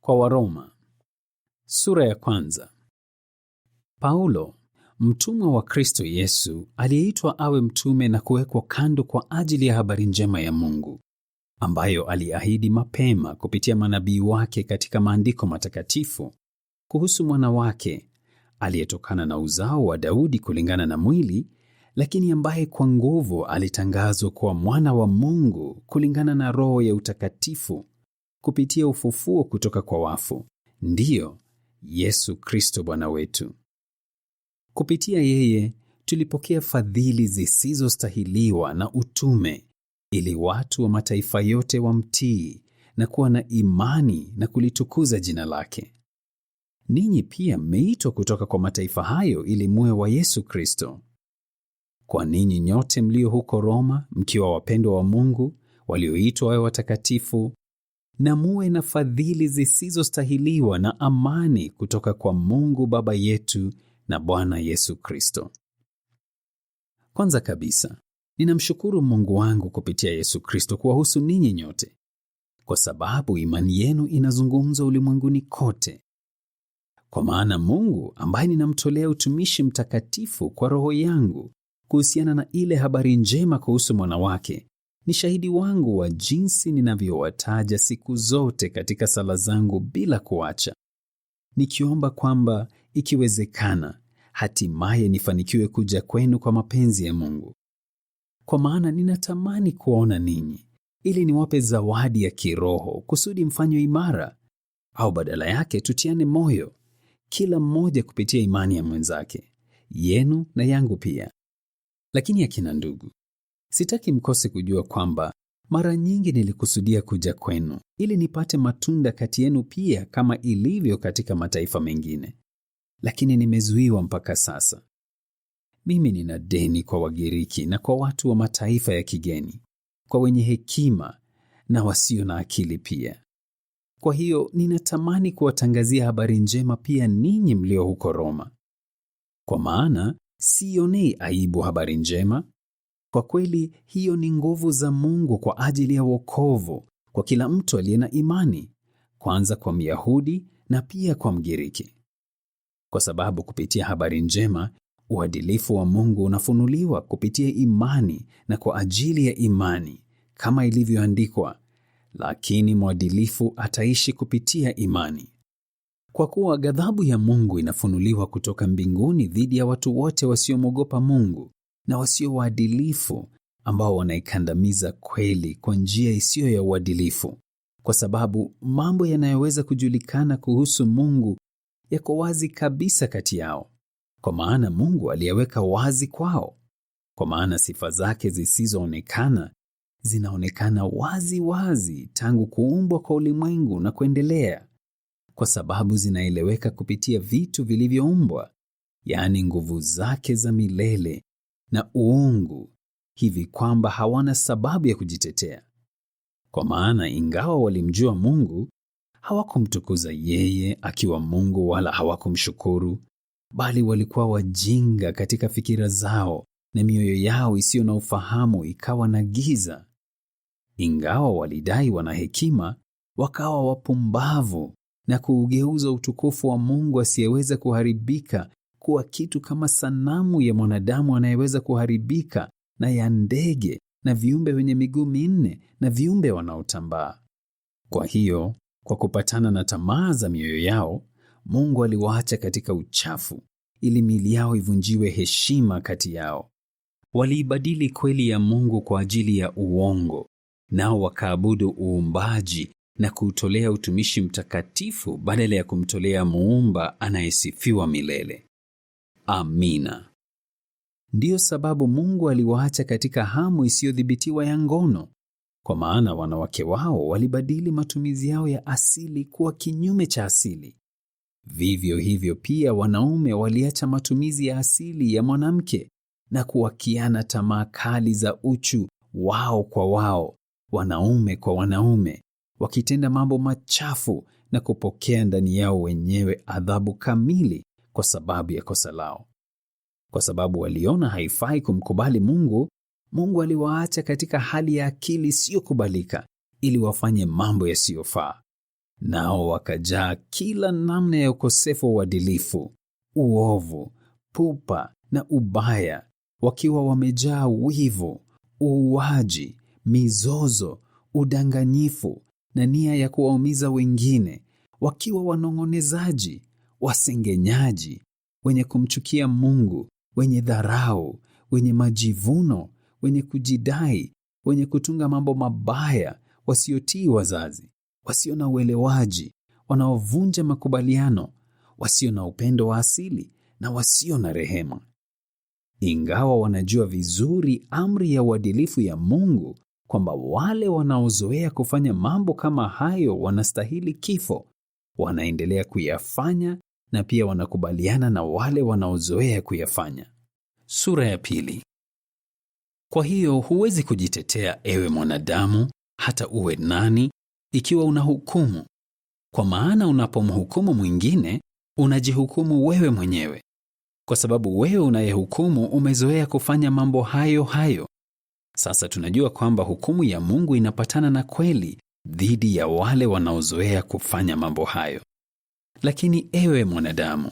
Kwa Waroma sura ya 1. Paulo, mtumwa wa Kristo Yesu, aliyeitwa awe mtume na kuwekwa kando kwa ajili ya habari njema ya Mungu, ambayo aliahidi mapema kupitia manabii wake katika maandiko matakatifu kuhusu mwana wake aliyetokana na uzao wa Daudi kulingana na mwili, lakini ambaye kwa nguvu alitangazwa kuwa mwana wa Mungu kulingana na Roho ya utakatifu kupitia ufufuo kutoka kwa wafu, ndiyo Yesu Kristo Bwana wetu. Kupitia yeye tulipokea fadhili zisizostahiliwa na utume, ili watu wa mataifa yote wamtii na kuwa na imani na kulitukuza jina lake. Ninyi pia mmeitwa kutoka kwa mataifa hayo ili muwe wa Yesu Kristo. Kwa ninyi nyote mlio huko Roma, mkiwa wapendwa wa Mungu, walioitwa wawe watakatifu, na muwe na fadhili zisizostahiliwa na amani kutoka kwa Mungu Baba yetu na Bwana Yesu Kristo. Kwanza kabisa, ninamshukuru Mungu wangu kupitia Yesu Kristo kuwahusu ninyi nyote, kwa sababu imani yenu inazungumzwa ulimwenguni kote. Kwa maana Mungu, ambaye ninamtolea utumishi mtakatifu kwa roho yangu kuhusiana na ile habari njema kuhusu mwana wake, ni shahidi wangu wa jinsi ninavyowataja siku zote katika sala zangu bila kuacha, nikiomba kwamba ikiwezekana hatimaye nifanikiwe kuja kwenu kwa mapenzi ya Mungu. Kwa maana ninatamani kuwaona ninyi, ili niwape zawadi ya kiroho kusudi mfanywe imara, au badala yake tutiane moyo, kila mmoja kupitia imani ya mwenzake, yenu na yangu pia. Lakini akina ndugu, sitaki mkose kujua kwamba mara nyingi nilikusudia kuja kwenu ili nipate matunda kati yenu pia kama ilivyo katika mataifa mengine, lakini nimezuiwa mpaka sasa. Mimi nina deni kwa Wagiriki na kwa watu wa mataifa ya kigeni, kwa wenye hekima na wasio na akili pia. Kwa hiyo ninatamani kuwatangazia habari njema pia ninyi mlio huko Roma. Kwa maana sionei aibu habari njema. Kwa kweli hiyo ni nguvu za Mungu kwa ajili ya wokovu kwa kila mtu aliye na imani, kwanza kwa Myahudi na pia kwa Mgiriki. Kwa sababu kupitia habari njema uadilifu wa Mungu unafunuliwa kupitia imani na kwa ajili ya imani, kama ilivyoandikwa, lakini mwadilifu ataishi kupitia imani. Kwa kuwa ghadhabu ya Mungu inafunuliwa kutoka mbinguni dhidi ya watu wote wasiomwogopa Mungu na wasio waadilifu, ambao wanaikandamiza kweli kwa njia isiyo ya uadilifu, kwa sababu mambo yanayoweza kujulikana kuhusu Mungu yako wazi kabisa kati yao, kwa maana Mungu aliyeweka wazi kwao. Kwa maana sifa zake zisizoonekana zinaonekana wazi wazi tangu kuumbwa kwa ulimwengu na kuendelea, kwa sababu zinaeleweka kupitia vitu vilivyoumbwa, yaani nguvu zake za milele na uungu, hivi kwamba hawana sababu ya kujitetea. Kwa maana ingawa walimjua Mungu, hawakumtukuza yeye akiwa Mungu wala hawakumshukuru, bali walikuwa wajinga katika fikira zao na mioyo yao isiyo na ufahamu ikawa na giza. Ingawa walidai wana hekima, wakawa wapumbavu na kuugeuza utukufu wa Mungu asiyeweza kuharibika kuwa kitu kama sanamu ya mwanadamu anayeweza kuharibika na ya ndege na viumbe wenye miguu minne na viumbe wanaotambaa. Kwa hiyo, kwa kupatana na tamaa za mioyo yao, Mungu aliwaacha katika uchafu ili miili yao ivunjiwe heshima kati yao. Waliibadili kweli ya Mungu kwa ajili ya uongo, nao wakaabudu uumbaji na kuutolea utumishi mtakatifu badala ya kumtolea Muumba anayesifiwa milele. Amina. Ndiyo sababu Mungu aliwaacha katika hamu isiyodhibitiwa ya ngono, kwa maana wanawake wao walibadili matumizi yao ya asili kuwa kinyume cha asili. Vivyo hivyo pia wanaume waliacha matumizi ya asili ya mwanamke na kuwakiana tamaa kali za uchu wao kwa wao, wanaume kwa wanaume, wakitenda mambo machafu na kupokea ndani yao wenyewe adhabu kamili kwa sababu ya kosa lao. Kwa sababu waliona haifai kumkubali Mungu, Mungu aliwaacha katika hali ya akili isiyokubalika ili wafanye mambo yasiyofaa. nao wakajaa kila namna ya ukosefu wa uadilifu, uovu, pupa na ubaya, wakiwa wamejaa wivu, uuaji, mizozo, udanganyifu na nia ya kuwaumiza wengine, wakiwa wanong'onezaji, wasengenyaji, wenye kumchukia Mungu, wenye dharau, wenye majivuno, wenye kujidai, wenye kutunga mambo mabaya, wasiotii wazazi, wasio na uelewaji, wanaovunja makubaliano, wasio na upendo wa asili na wasio na rehema. Ingawa wanajua vizuri amri ya uadilifu ya Mungu, kwamba wale wanaozoea kufanya mambo kama hayo wanastahili kifo, wanaendelea kuyafanya na pia wanakubaliana na wale wanaozoea kuyafanya. Sura ya 2. Kwa hiyo huwezi kujitetea, ewe mwanadamu, hata uwe nani, ikiwa unahukumu. Kwa maana unapomhukumu mwingine, unajihukumu wewe mwenyewe, kwa sababu wewe unayehukumu umezoea kufanya mambo hayo hayo. Sasa tunajua kwamba hukumu ya Mungu inapatana na kweli dhidi ya wale wanaozoea kufanya mambo hayo. Lakini ewe mwanadamu,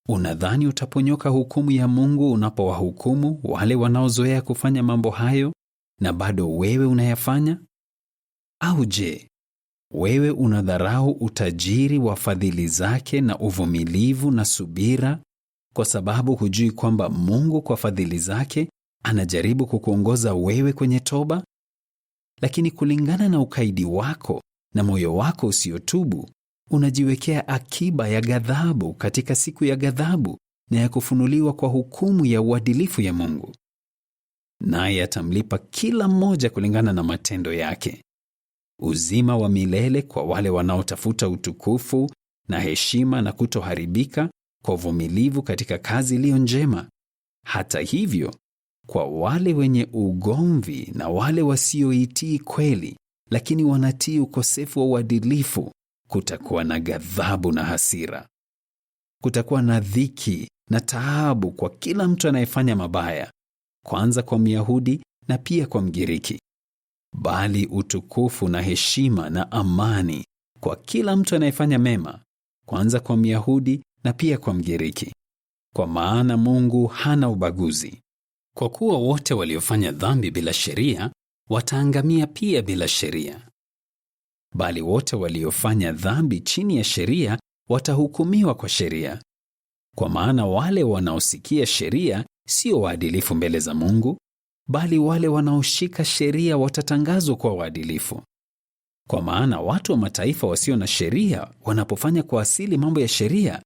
unadhani utaponyoka hukumu ya Mungu unapowahukumu wale wanaozoea kufanya mambo hayo na bado wewe unayafanya? Au je, wewe unadharau utajiri wa fadhili zake na uvumilivu na subira, kwa sababu hujui kwamba Mungu kwa fadhili zake anajaribu kukuongoza wewe kwenye toba? Lakini kulingana na ukaidi wako na moyo wako usiotubu, unajiwekea akiba ya ghadhabu katika siku ya ghadhabu na ya kufunuliwa kwa hukumu ya uadilifu ya Mungu. Naye atamlipa kila mmoja kulingana na matendo yake. Uzima wa milele kwa wale wanaotafuta utukufu na heshima na kutoharibika kwa uvumilivu katika kazi iliyo njema. Hata hivyo, kwa wale wenye ugomvi na wale wasioitii kweli, lakini wanatii ukosefu wa uadilifu, kutakuwa na ghadhabu na hasira. Kutakuwa na dhiki na taabu kwa kila mtu anayefanya mabaya, kwanza kwa Myahudi na pia kwa Mgiriki. Bali utukufu na heshima na amani kwa kila mtu anayefanya mema, kwanza kwa Myahudi na pia kwa Mgiriki. Kwa maana Mungu hana ubaguzi. Kwa kuwa wote waliofanya dhambi bila sheria wataangamia pia bila sheria. Bali wote waliofanya dhambi chini ya sheria watahukumiwa kwa sheria. Kwa maana wale wanaosikia sheria sio waadilifu mbele za Mungu, bali wale wanaoshika sheria watatangazwa kwa waadilifu. Kwa maana watu wa mataifa wasio na sheria wanapofanya kwa asili mambo ya sheria,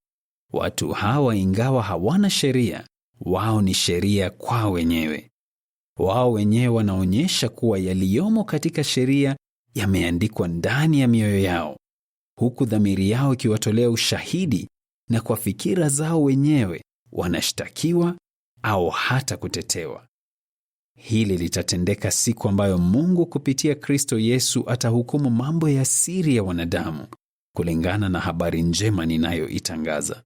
watu hawa ingawa hawana sheria, wao ni sheria kwao wenyewe. Wao wenyewe wanaonyesha kuwa yaliyomo katika sheria yameandikwa ndani ya mioyo yao, huku dhamiri yao ikiwatolea ushahidi, na kwa fikira zao wenyewe wanashtakiwa au hata kutetewa. Hili litatendeka siku ambayo Mungu kupitia Kristo Yesu atahukumu mambo ya siri ya wanadamu, kulingana na habari njema ninayoitangaza.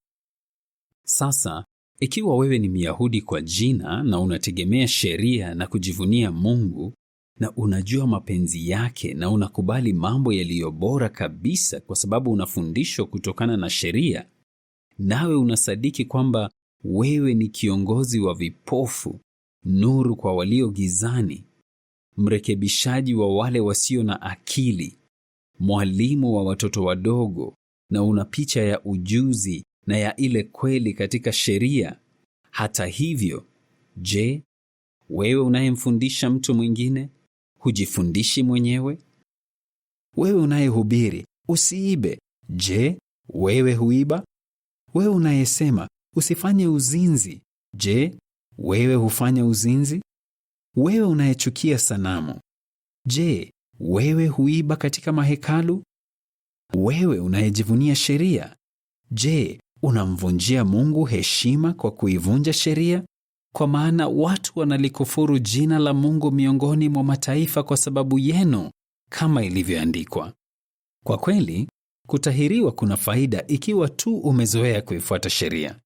Sasa, ikiwa wewe ni Myahudi kwa jina na unategemea sheria na kujivunia Mungu, na unajua mapenzi yake na unakubali mambo yaliyo bora kabisa kwa sababu unafundishwa kutokana na sheria, nawe unasadiki kwamba wewe ni kiongozi wa vipofu, nuru kwa walio gizani, mrekebishaji wa wale wasio na akili, mwalimu wa watoto wadogo, na una picha ya ujuzi na ya ile kweli katika sheria. Hata hivyo, je, wewe unayemfundisha mtu mwingine, hujifundishi mwenyewe? Wewe unayehubiri usiibe, je, wewe huiba? Wewe unayesema usifanye uzinzi, je, wewe hufanya uzinzi? Wewe unayechukia sanamu, je, wewe huiba katika mahekalu? Wewe unayejivunia sheria, je, unamvunjia Mungu heshima kwa kuivunja sheria? Kwa maana watu wanalikufuru jina la Mungu miongoni mwa mataifa kwa sababu yenu, kama ilivyoandikwa. Kwa kweli, kutahiriwa kuna faida ikiwa tu umezoea kuifuata sheria.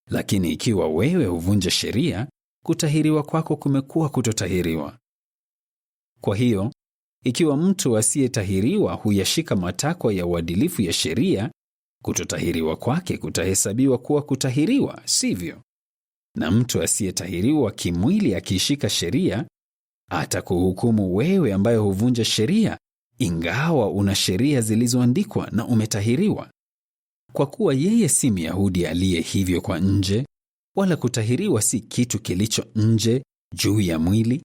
Lakini ikiwa wewe huvunja sheria, kutahiriwa kwako kumekuwa kutotahiriwa. Kwa hiyo, Ikiwa mtu asiyetahiriwa huyashika matakwa ya uadilifu ya sheria, kutotahiriwa kwake kutahesabiwa kuwa kutahiriwa, sivyo? Na mtu asiyetahiriwa kimwili akiishika sheria, atakuhukumu wewe ambaye huvunja sheria, ingawa una sheria zilizoandikwa na umetahiriwa. Kwa kuwa yeye si Myahudi aliye hivyo kwa nje, wala kutahiriwa si kitu kilicho nje juu ya mwili,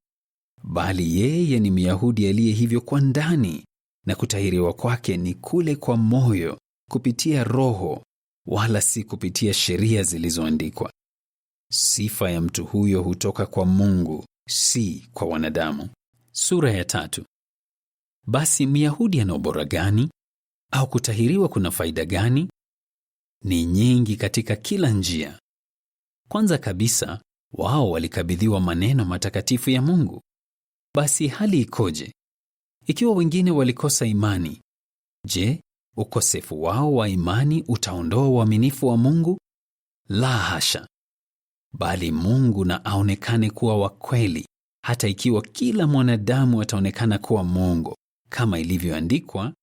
bali yeye ni Myahudi aliye hivyo kwa ndani, na kutahiriwa kwake ni kule kwa moyo kupitia Roho, wala si kupitia sheria zilizoandikwa. Sifa ya mtu huyo hutoka kwa Mungu, si kwa wanadamu. Sura ya 3. Basi Myahudi ana ubora gani? Au kutahiriwa kuna faida gani? Ni nyingi katika kila njia. Kwanza kabisa, wao walikabidhiwa maneno matakatifu ya Mungu. Basi hali ikoje? Ikiwa wengine walikosa imani, je, ukosefu wao wa imani utaondoa uaminifu wa Mungu? La hasha. Bali Mungu na aonekane kuwa wa kweli, hata ikiwa kila mwanadamu ataonekana kuwa mwongo, kama ilivyoandikwa,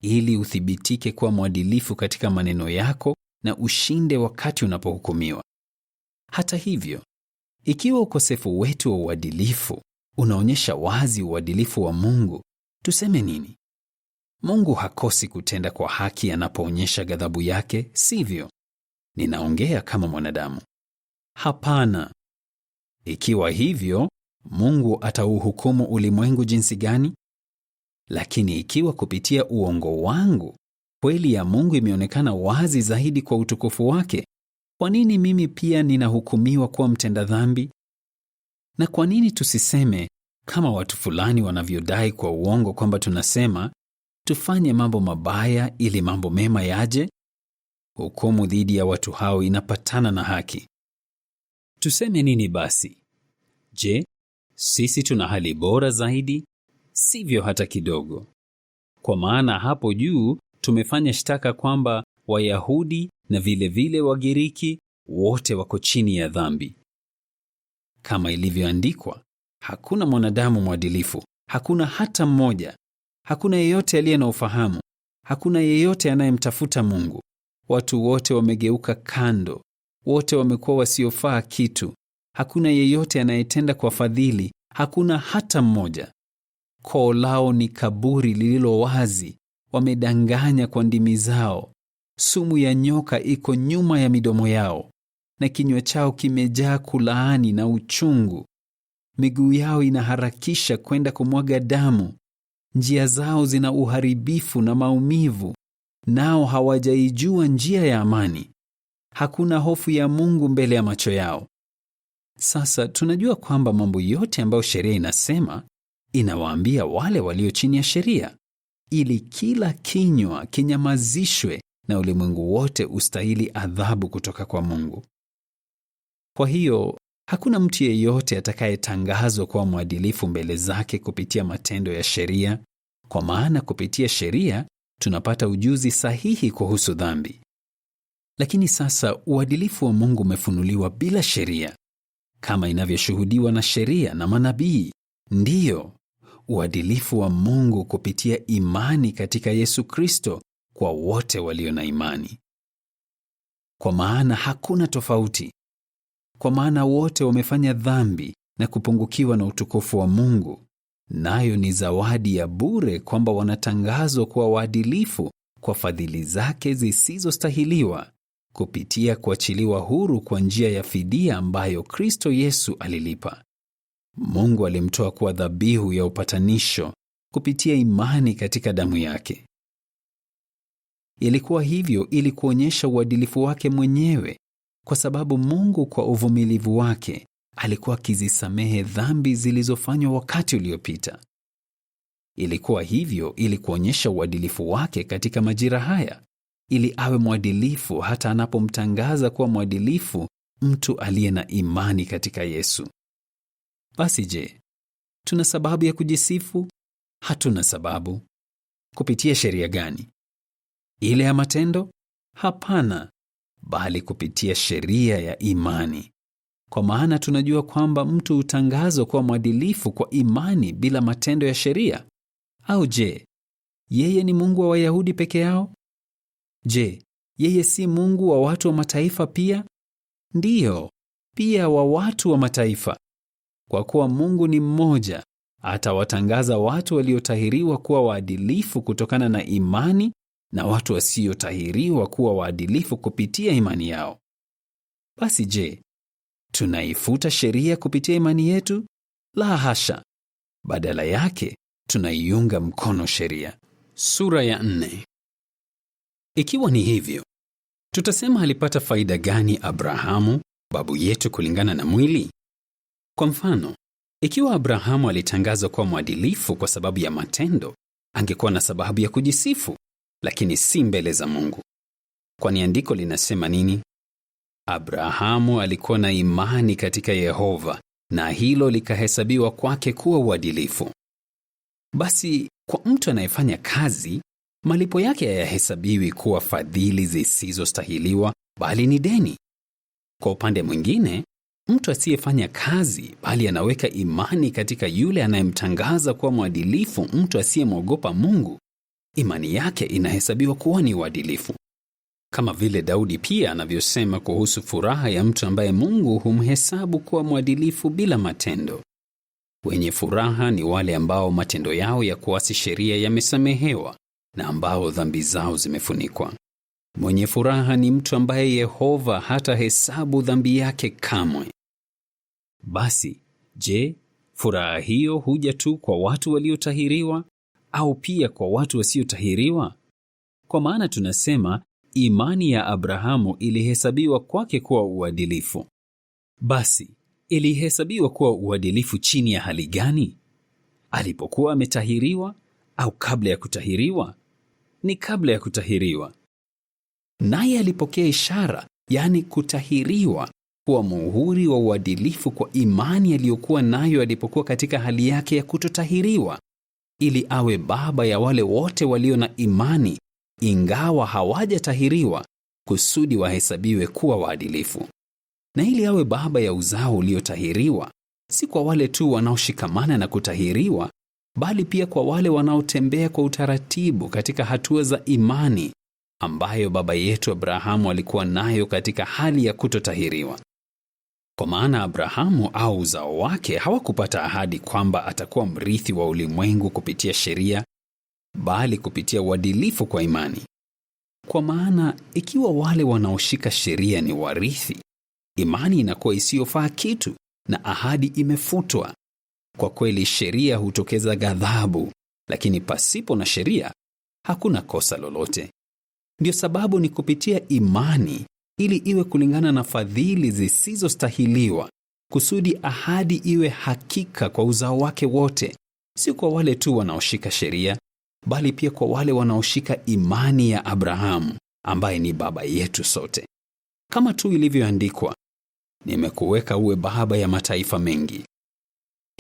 ili uthibitike kuwa mwadilifu katika maneno yako na ushinde wakati unapohukumiwa. Hata hivyo, ikiwa ukosefu wetu wa uadilifu unaonyesha wazi uadilifu wa Mungu, tuseme nini? Mungu hakosi kutenda kwa haki anapoonyesha ghadhabu yake, sivyo? Ninaongea kama mwanadamu. Hapana. Ikiwa hivyo, Mungu atauhukumu ulimwengu jinsi gani? Lakini ikiwa kupitia uongo wangu kweli ya Mungu imeonekana wazi zaidi kwa utukufu wake, kwa nini mimi pia ninahukumiwa kuwa mtenda dhambi? Na kwa nini tusiseme kama watu fulani wanavyodai kwa uongo kwamba tunasema tufanye mambo mabaya ili mambo mema yaje? Hukumu dhidi ya watu hao inapatana na haki. Tuseme nini basi? Je, sisi tuna hali bora zaidi? Sivyo hata kidogo. Kwa maana hapo juu tumefanya shtaka kwamba Wayahudi na vile Wagiriki wote wako chini ya dhambi. Kama ilivyoandikwa, hakuna mwanadamu mwadilifu, hakuna hata mmoja. Hakuna yeyote aliye na ufahamu, hakuna yeyote anayemtafuta Mungu. Watu wote wamegeuka kando, wote wamekuwa wasiofaa kitu. Hakuna yeyote anayetenda kwa fadhili, hakuna hata mmoja. Koo lao ni kaburi lililo wazi, wamedanganya kwa ndimi zao. Sumu ya nyoka iko nyuma ya midomo yao, na kinywa chao kimejaa kulaani na uchungu. Miguu yao inaharakisha kwenda kumwaga damu. Njia zao zina uharibifu na maumivu, nao hawajaijua njia ya amani. Hakuna hofu ya Mungu mbele ya macho yao. Sasa tunajua kwamba mambo yote ambayo sheria inasema inawaambia wale walio chini ya sheria, ili kila kinywa kinyamazishwe na ulimwengu wote ustahili adhabu kutoka kwa Mungu. Kwa hiyo, hakuna mtu yeyote atakayetangazwa kuwa mwadilifu mbele zake kupitia matendo ya sheria, kwa maana kupitia sheria tunapata ujuzi sahihi kuhusu dhambi. Lakini sasa uadilifu wa Mungu umefunuliwa bila sheria, kama inavyoshuhudiwa na sheria na manabii. Ndiyo, uadilifu wa Mungu kupitia imani katika Yesu Kristo kwa wote walio na imani. Kwa maana hakuna tofauti. Kwa maana wote wamefanya dhambi na kupungukiwa na utukufu wa Mungu, nayo ni zawadi ya bure kwamba wanatangazwa kuwa waadilifu kwa fadhili zake zisizostahiliwa, kupitia kuachiliwa huru kwa njia ya fidia ambayo Kristo Yesu alilipa. Mungu alimtoa kuwa dhabihu ya upatanisho kupitia imani katika damu yake. Ilikuwa hivyo ili kuonyesha uadilifu wake mwenyewe, kwa sababu Mungu kwa uvumilivu wake alikuwa akizisamehe dhambi zilizofanywa wakati uliopita. Ilikuwa hivyo ili kuonyesha uadilifu wake katika majira haya, ili awe mwadilifu hata anapomtangaza kuwa mwadilifu mtu aliye na imani katika Yesu. Basi je, tuna sababu ya kujisifu? Hatuna sababu. Kupitia sheria gani? Ile ya matendo? Hapana, bali kupitia sheria ya imani. Kwa maana tunajua kwamba mtu hutangazwa kuwa mwadilifu kwa imani bila matendo ya sheria. Au je, yeye ni Mungu wa Wayahudi peke yao? Je, yeye si Mungu wa watu wa mataifa pia? Ndiyo, pia wa watu wa mataifa. Kwa kuwa Mungu ni mmoja, atawatangaza watu waliotahiriwa kuwa waadilifu kutokana na imani na watu wasiotahiriwa kuwa waadilifu kupitia imani yao. Basi je, tunaifuta sheria kupitia imani yetu? La hasha. Badala yake, tunaiunga mkono sheria. Sura ya 4. Ikiwa ni hivyo, tutasema alipata faida gani Abrahamu, babu yetu kulingana na mwili? Kwa mfano, ikiwa Abrahamu alitangazwa kuwa mwadilifu kwa sababu ya matendo, angekuwa na sababu ya kujisifu, lakini si mbele za Mungu. Kwani andiko linasema nini? Abrahamu alikuwa na imani katika Yehova, na hilo likahesabiwa kwake kuwa uadilifu. Basi kwa mtu anayefanya kazi, malipo yake hayahesabiwi kuwa fadhili zisizostahiliwa, bali ni deni. Kwa upande mwingine, mtu asiyefanya kazi bali anaweka imani katika yule anayemtangaza kuwa mwadilifu, mtu asiyemwogopa Mungu, imani yake inahesabiwa kuwa ni uadilifu. Kama vile Daudi pia anavyosema kuhusu furaha ya mtu ambaye Mungu humhesabu kuwa mwadilifu bila matendo. Wenye furaha ni wale ambao matendo yao ya kuasi sheria yamesamehewa na ambao dhambi zao zimefunikwa. Mwenye furaha ni mtu ambaye Yehova hatahesabu dhambi yake kamwe. Basi, je, furaha hiyo huja tu kwa watu waliotahiriwa au pia kwa watu wasiotahiriwa? Kwa maana tunasema imani ya Abrahamu ilihesabiwa kwake kuwa uadilifu. Basi, ilihesabiwa kuwa uadilifu chini ya hali gani? Alipokuwa ametahiriwa au kabla ya kutahiriwa? Ni kabla ya kutahiriwa. Naye alipokea ishara, yani kutahiriwa, kuwa muhuri wa uadilifu kwa imani aliyokuwa nayo alipokuwa katika hali yake ya kutotahiriwa, ili awe baba ya wale wote walio na imani, ingawa hawajatahiriwa, kusudi wahesabiwe kuwa waadilifu. Na ili awe baba ya uzao uliotahiriwa, si kwa wale tu wanaoshikamana na kutahiriwa, bali pia kwa wale wanaotembea kwa utaratibu katika hatua za imani ambayo baba yetu Abrahamu alikuwa nayo katika hali ya kutotahiriwa. Kwa maana Abrahamu au uzao wake hawakupata ahadi kwamba atakuwa mrithi wa ulimwengu kupitia sheria, bali kupitia uadilifu kwa imani. Kwa maana ikiwa wale wanaoshika sheria ni warithi, imani inakuwa isiyofaa kitu na ahadi imefutwa. Kwa kweli sheria hutokeza ghadhabu, lakini pasipo na sheria hakuna kosa lolote. Ndio sababu ni kupitia imani, ili iwe kulingana na fadhili zisizostahiliwa, kusudi ahadi iwe hakika kwa uzao wake wote, si kwa wale tu wanaoshika sheria, bali pia kwa wale wanaoshika imani ya Abrahamu, ambaye ni baba yetu sote. Kama tu ilivyoandikwa, nimekuweka uwe baba ya mataifa mengi.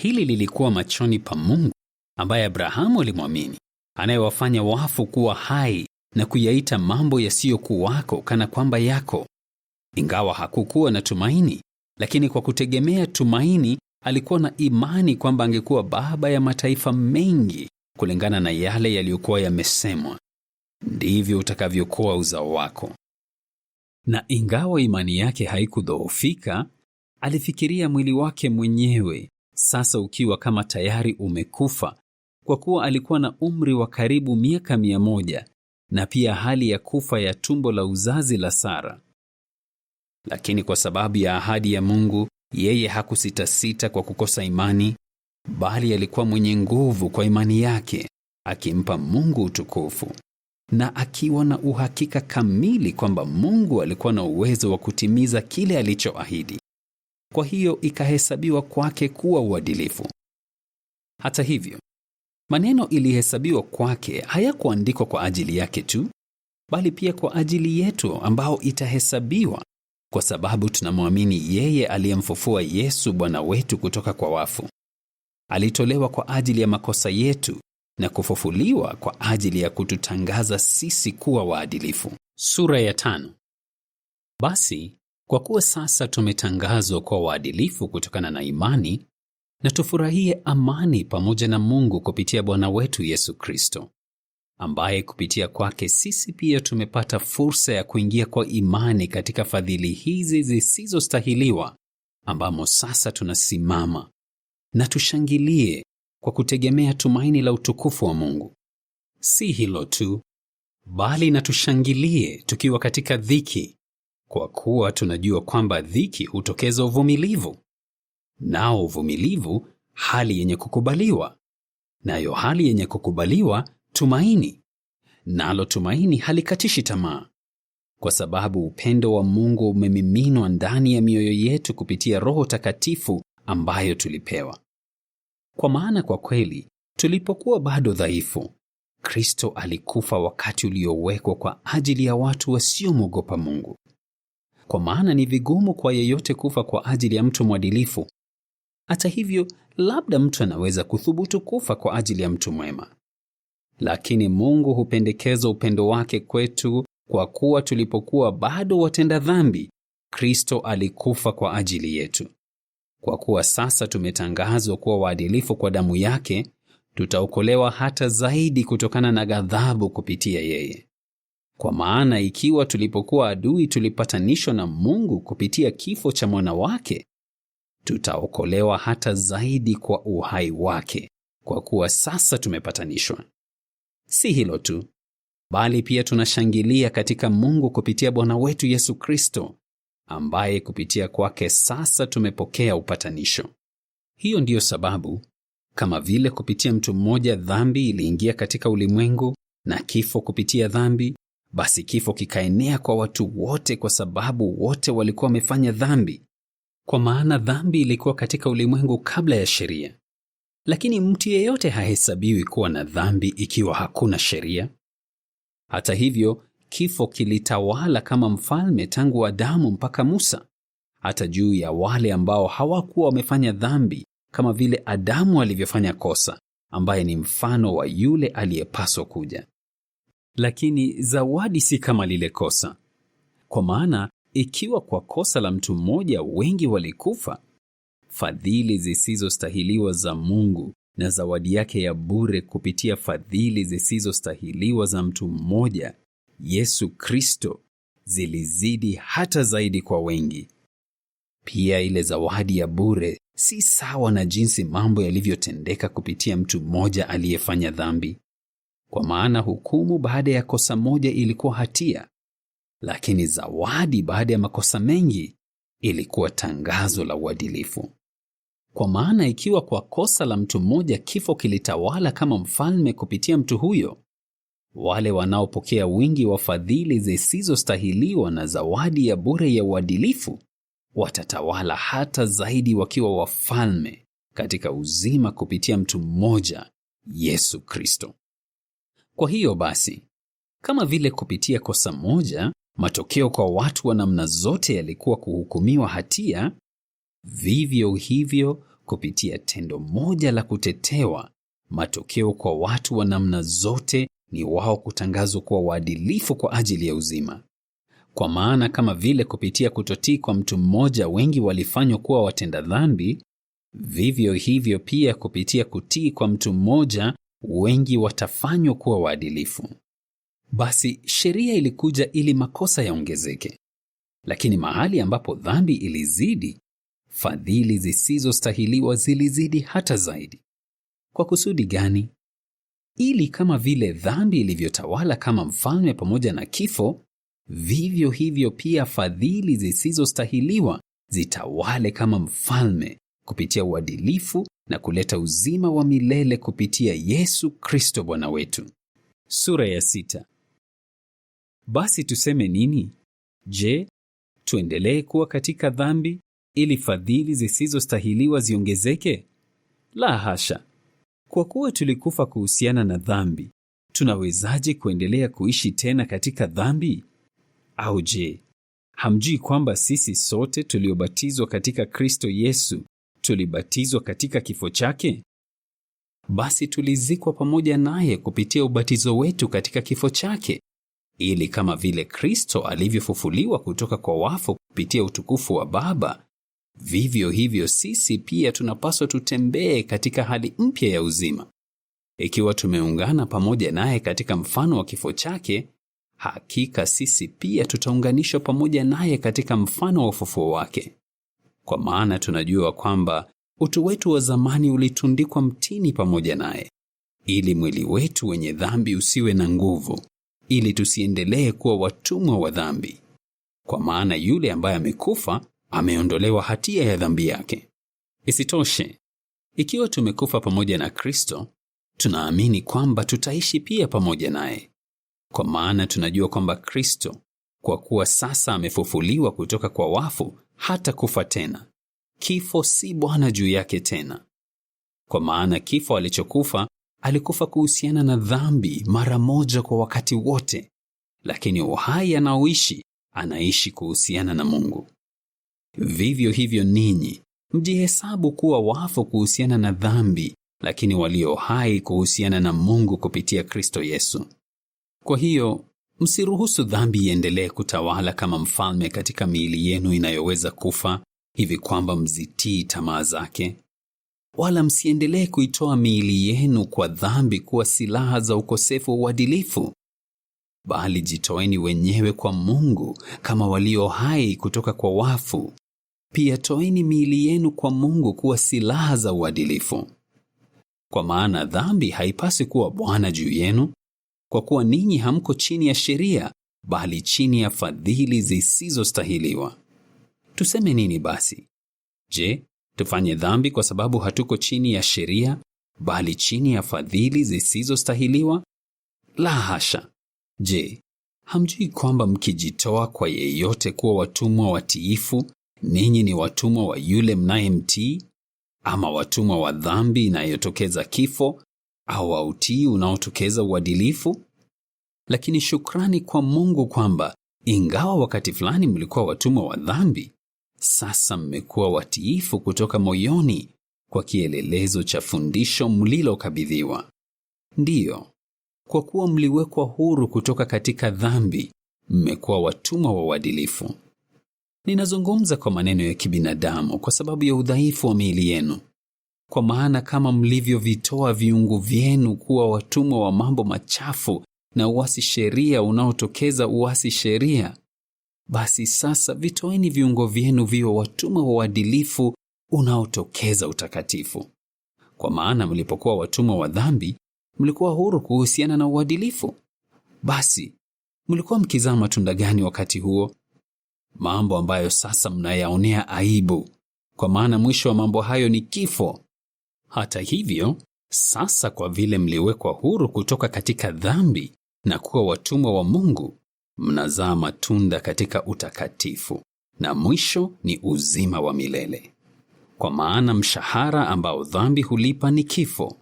Hili lilikuwa machoni pa Mungu, ambaye Abrahamu alimwamini, anayewafanya wafu kuwa hai na kuyaita mambo yasiyokuwako kana kwamba yako. Ingawa hakukuwa na tumaini, lakini kwa kutegemea tumaini alikuwa na imani kwamba angekuwa baba ya mataifa mengi kulingana na yale yaliyokuwa yamesemwa, ndivyo utakavyokuwa uzao wako. Na ingawa imani yake haikudhoofika, alifikiria mwili wake mwenyewe sasa ukiwa kama tayari umekufa, kwa kuwa alikuwa na umri wa karibu miaka 100, na pia hali ya kufa ya tumbo la uzazi la Sara. Lakini kwa sababu ya ahadi ya Mungu, yeye hakusitasita kwa kukosa imani, bali alikuwa mwenye nguvu kwa imani yake, akimpa Mungu utukufu, na akiwa na uhakika kamili kwamba Mungu alikuwa na uwezo wa kutimiza kile alichoahidi. Kwa hiyo ikahesabiwa kwake kuwa uadilifu. Hata hivyo, maneno ilihesabiwa kwake hayakuandikwa kwa ajili yake tu, bali pia kwa ajili yetu ambao itahesabiwa, kwa sababu tunamwamini yeye aliyemfufua Yesu Bwana wetu kutoka kwa wafu. Alitolewa kwa ajili ya makosa yetu na kufufuliwa kwa ajili ya kututangaza sisi kuwa waadilifu. Sura ya 5. Basi, kwa kuwa sasa tumetangazwa kwa waadilifu kutokana na imani, na tufurahie amani pamoja na Mungu kupitia Bwana wetu Yesu Kristo, ambaye kupitia kwake sisi pia tumepata fursa ya kuingia kwa imani katika fadhili hizi zisizostahiliwa, ambamo sasa tunasimama, na tushangilie kwa kutegemea tumaini la utukufu wa Mungu. Si hilo tu, bali na tushangilie tukiwa katika dhiki, kwa kuwa tunajua kwamba dhiki hutokeza uvumilivu, nao uvumilivu hali yenye kukubaliwa, nayo hali yenye kukubaliwa tumaini, nalo tumaini halikatishi tamaa, kwa sababu upendo wa Mungu umemiminwa ndani ya mioyo yetu kupitia Roho Takatifu ambayo tulipewa. Kwa maana kwa kweli, tulipokuwa bado dhaifu, Kristo alikufa wakati uliowekwa kwa ajili ya watu wasiomwogopa Mungu. Kwa maana ni vigumu kwa yeyote kufa kwa ajili ya mtu mwadilifu. Hata hivyo, labda mtu anaweza kuthubutu kufa kwa ajili ya mtu mwema. Lakini Mungu hupendekeza upendo wake kwetu, kwa kuwa tulipokuwa bado watenda dhambi, Kristo alikufa kwa ajili yetu. Kwa kuwa sasa tumetangazwa kuwa waadilifu kwa damu yake, tutaokolewa hata zaidi kutokana na ghadhabu kupitia yeye. Kwa maana ikiwa tulipokuwa adui tulipatanishwa na Mungu kupitia kifo cha mwana wake, tutaokolewa hata zaidi kwa uhai wake, kwa kuwa sasa tumepatanishwa. Si hilo tu, bali pia tunashangilia katika Mungu kupitia Bwana wetu Yesu Kristo, ambaye kupitia kwake sasa tumepokea upatanisho. Hiyo ndiyo sababu, kama vile kupitia mtu mmoja dhambi iliingia katika ulimwengu, na kifo kupitia dhambi, basi kifo kikaenea kwa watu wote, kwa sababu wote walikuwa wamefanya dhambi. Kwa maana dhambi ilikuwa katika ulimwengu kabla ya sheria. Lakini mtu yeyote hahesabiwi kuwa na dhambi ikiwa hakuna sheria. Hata hivyo, kifo kilitawala kama mfalme tangu Adamu mpaka Musa, hata juu ya wale ambao hawakuwa wamefanya dhambi, kama vile Adamu alivyofanya kosa, ambaye ni mfano wa yule aliyepaswa kuja. Lakini zawadi si kama lile kosa. Kwa maana ikiwa kwa kosa la mtu mmoja wengi walikufa, fadhili zisizostahiliwa za Mungu na zawadi yake ya bure kupitia fadhili zisizostahiliwa za mtu mmoja, Yesu Kristo, zilizidi hata zaidi kwa wengi. Pia ile zawadi ya bure si sawa na jinsi mambo yalivyotendeka kupitia mtu mmoja aliyefanya dhambi. Kwa maana hukumu baada ya kosa moja ilikuwa hatia, lakini zawadi baada ya makosa mengi ilikuwa tangazo la uadilifu. Kwa maana ikiwa kwa kosa la mtu mmoja kifo kilitawala kama mfalme kupitia mtu huyo, wale wanaopokea wingi wa fadhili zisizostahiliwa na zawadi ya bure ya uadilifu watatawala hata zaidi wakiwa wafalme katika uzima kupitia mtu mmoja, Yesu Kristo. Kwa hiyo basi, kama vile kupitia kosa moja matokeo kwa watu wa namna zote yalikuwa kuhukumiwa hatia, vivyo hivyo kupitia tendo moja la kutetewa, matokeo kwa watu wa namna zote ni wao kutangazwa kuwa waadilifu kwa ajili ya uzima. Kwa maana kama vile kupitia kutotii kwa mtu mmoja wengi walifanywa kuwa watenda dhambi, vivyo hivyo pia kupitia kutii kwa mtu mmoja wengi watafanywa kuwa waadilifu. Basi sheria ilikuja ili makosa yaongezeke. Lakini mahali ambapo dhambi ilizidi, fadhili zisizostahiliwa zilizidi hata zaidi. Kwa kusudi gani? Ili kama vile dhambi ilivyotawala kama mfalme pamoja na kifo, vivyo hivyo pia fadhili zisizostahiliwa zitawale kama mfalme kupitia uadilifu na kuleta uzima wa milele kupitia Yesu Kristo Bwana wetu. Sura ya 6. Basi tuseme nini? Je, tuendelee kuwa katika dhambi ili fadhili zisizostahiliwa ziongezeke? La hasha. Kwa kuwa tulikufa kuhusiana na dhambi, tunawezaje kuendelea kuishi tena katika dhambi? Au je, hamjui kwamba sisi sote tuliobatizwa katika Kristo Yesu tulibatizwa katika kifo chake? Basi tulizikwa pamoja naye kupitia ubatizo wetu katika kifo chake, ili kama vile Kristo alivyofufuliwa kutoka kwa wafu kupitia utukufu wa Baba, vivyo hivyo sisi pia tunapaswa tutembee katika hali mpya ya uzima. Ikiwa tumeungana pamoja naye katika mfano wa kifo chake, hakika sisi pia tutaunganishwa pamoja naye katika mfano wa ufufuo wake. Kwa maana tunajua kwamba utu wetu wa zamani ulitundikwa mtini pamoja naye, ili mwili wetu wenye dhambi usiwe na nguvu, ili tusiendelee kuwa watumwa wa dhambi. Kwa maana yule ambaye amekufa ameondolewa hatia ya dhambi yake. Isitoshe, ikiwa tumekufa pamoja na Kristo, tunaamini kwamba tutaishi pia pamoja naye. Kwa maana tunajua kwamba Kristo, kwa kuwa sasa amefufuliwa kutoka kwa wafu, hata kufa tena. Kifo si bwana juu yake tena. Kwa maana kifo alichokufa, alikufa kuhusiana na dhambi mara moja kwa wakati wote, lakini uhai anaoishi, anaishi kuhusiana na Mungu. Vivyo hivyo ninyi, mjihesabu kuwa wafu kuhusiana na dhambi, lakini walio hai kuhusiana na Mungu kupitia Kristo Yesu. Kwa hiyo, msiruhusu dhambi iendelee kutawala kama mfalme katika miili yenu inayoweza kufa, hivi kwamba mzitii tamaa zake. Wala msiendelee kuitoa miili yenu kwa dhambi kuwa silaha za ukosefu wa uadilifu, bali jitoeni wenyewe kwa Mungu kama walio hai kutoka kwa wafu. Pia toeni miili yenu kwa Mungu kuwa silaha za uadilifu. Kwa maana dhambi haipasi kuwa bwana juu yenu, kwa kuwa ninyi hamko chini ya sheria, bali chini ya fadhili zisizostahiliwa. Tuseme nini basi? Je, tufanye dhambi kwa sababu hatuko chini ya sheria, bali chini ya fadhili zisizostahiliwa? La hasha! Je, hamjui kwamba mkijitoa kwa yeyote kuwa watumwa watiifu, ninyi ni watumwa wa yule mnayemtii, ama watumwa wa dhambi inayotokeza kifo, au wa utii unaotokeza uadilifu? Lakini shukrani kwa Mungu kwamba ingawa wakati fulani mlikuwa watumwa wa dhambi, sasa mmekuwa watiifu kutoka moyoni kwa kielelezo cha fundisho mlilokabidhiwa. Ndiyo, kwa kuwa mliwekwa huru kutoka katika dhambi, mmekuwa watumwa wa uadilifu. Ninazungumza kwa maneno ya kibinadamu kwa sababu ya udhaifu wa miili yenu. Kwa maana kama mlivyovitoa viungu vyenu kuwa watumwa wa mambo machafu na uasi sheria unaotokeza uasi sheria, basi sasa vitoeni viungo vyenu viwe watumwa wa uadilifu unaotokeza utakatifu. Kwa maana mlipokuwa watumwa wa dhambi, mlikuwa huru kuhusiana na uadilifu. Basi, mlikuwa mkizaa matunda gani wakati huo? Mambo ambayo sasa mnayaonea aibu, kwa maana mwisho wa mambo hayo ni kifo. Hata hivyo, sasa kwa vile mliwekwa huru kutoka katika dhambi na kuwa watumwa wa Mungu, mnazaa matunda katika utakatifu, na mwisho ni uzima wa milele. Kwa maana mshahara ambao dhambi hulipa ni kifo,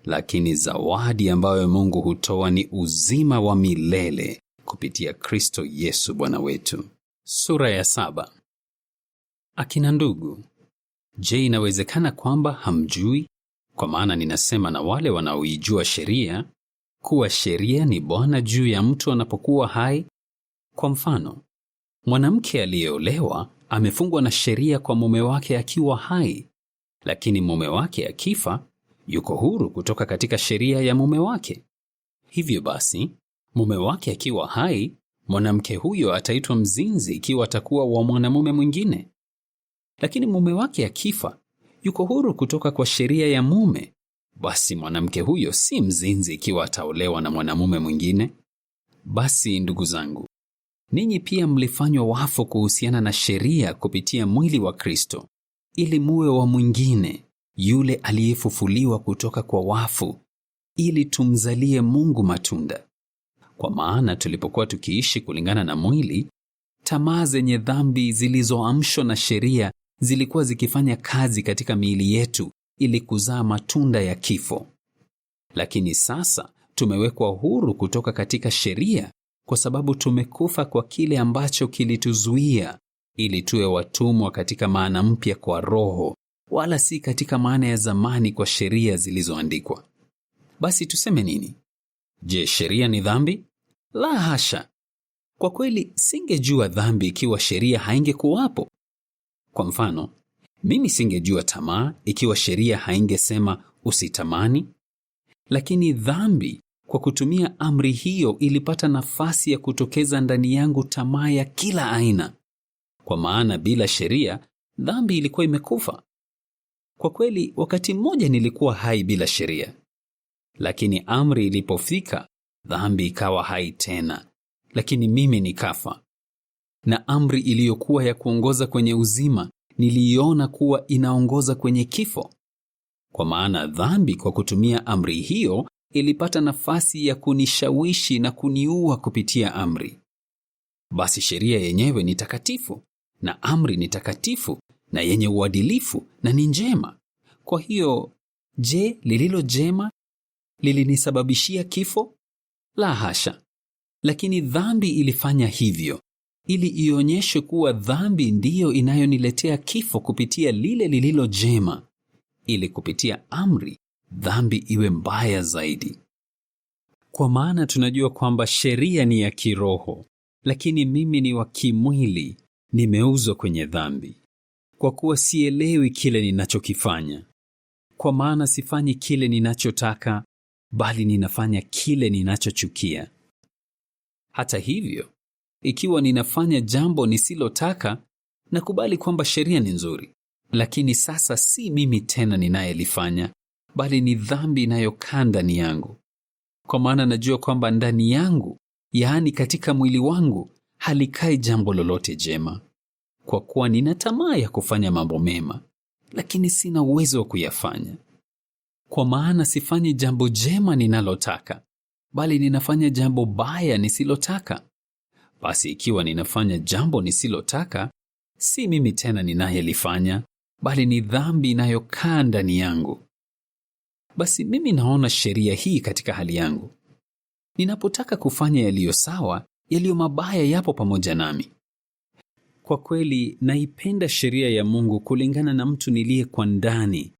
lakini zawadi ambayo Mungu hutoa ni uzima wa milele kupitia Kristo Yesu Bwana wetu. Sura ya 7. Akina ndugu, je, inawezekana kwamba hamjui, kwa maana ninasema na wale wanaoijua sheria, kuwa sheria ni bwana juu ya mtu anapokuwa hai? Kwa mfano, mwanamke aliyeolewa amefungwa na sheria kwa mume wake akiwa hai, lakini mume wake akifa, yuko huru kutoka katika sheria ya mume wake. Hivyo basi, mume wake akiwa hai, mwanamke huyo ataitwa mzinzi ikiwa atakuwa wa mwanamume mwingine. Lakini mume wake akifa, yuko huru kutoka kwa sheria ya mume, basi mwanamke huyo si mzinzi ikiwa ataolewa na mwanamume mwingine. Basi ndugu zangu, ninyi pia mlifanywa wafu kuhusiana na sheria kupitia mwili wa Kristo, ili muwe wa mwingine, yule aliyefufuliwa kutoka kwa wafu, ili tumzalie Mungu matunda. Kwa maana tulipokuwa tukiishi kulingana na mwili, tamaa zenye dhambi zilizoamshwa na sheria zilikuwa zikifanya kazi katika miili yetu ili kuzaa matunda ya kifo. Lakini sasa tumewekwa huru kutoka katika sheria kwa sababu tumekufa kwa kile ambacho kilituzuia, ili tuwe watumwa katika maana mpya kwa Roho, wala si katika maana ya zamani kwa sheria zilizoandikwa. Basi tuseme nini? Je, sheria ni dhambi? La hasha! Kwa kweli singejua dhambi ikiwa sheria haingekuwapo. Kwa mfano, Mimi singejua tamaa ikiwa sheria haingesema usitamani. Lakini dhambi kwa kutumia amri hiyo ilipata nafasi ya kutokeza ndani yangu tamaa ya kila aina. Kwa maana bila sheria, dhambi ilikuwa imekufa. Kwa kweli, wakati mmoja nilikuwa hai bila sheria. Lakini amri ilipofika, dhambi ikawa hai tena. Lakini mimi nikafa. Na amri iliyokuwa ya kuongoza kwenye uzima, niliiona kuwa inaongoza kwenye kifo. Kwa maana dhambi kwa kutumia amri hiyo ilipata nafasi ya kunishawishi na kuniua kupitia amri. Basi sheria yenyewe ni takatifu, na amri ni takatifu, na yenye uadilifu, na ni njema. Kwa hiyo, je, lililo jema lilinisababishia kifo? La hasha. Lakini dhambi ilifanya hivyo, ili ionyeshe kuwa dhambi ndiyo inayoniletea kifo kupitia lile lililo jema, ili kupitia amri dhambi iwe mbaya zaidi. Kwa maana tunajua kwamba sheria ni ya kiroho, lakini mimi ni wa kimwili, nimeuzwa kwenye dhambi. Kwa kuwa sielewi kile ninachokifanya. Kwa maana sifanyi kile ninachotaka, bali ninafanya kile ninachochukia. Hata hivyo, ikiwa ninafanya jambo nisilotaka, nakubali kwamba sheria ni nzuri. Lakini sasa si mimi tena ninayelifanya, bali ni dhambi inayokaa ndani yangu. Kwa maana najua kwamba ndani yangu, yaani katika mwili wangu, halikai jambo lolote jema. Kwa kuwa nina tamaa ya kufanya mambo mema, lakini sina uwezo wa kuyafanya. Kwa maana sifanyi jambo jema ninalotaka, bali ninafanya jambo baya nisilotaka. Basi ikiwa ninafanya jambo nisilotaka, si mimi tena ninayelifanya, bali ni dhambi inayokaa ndani yangu. Basi mimi naona sheria hii katika hali yangu. Ninapotaka kufanya yaliyo sawa, yaliyo mabaya yapo pamoja nami. Kwa kweli, naipenda sheria ya Mungu kulingana na mtu niliye kwa ndani,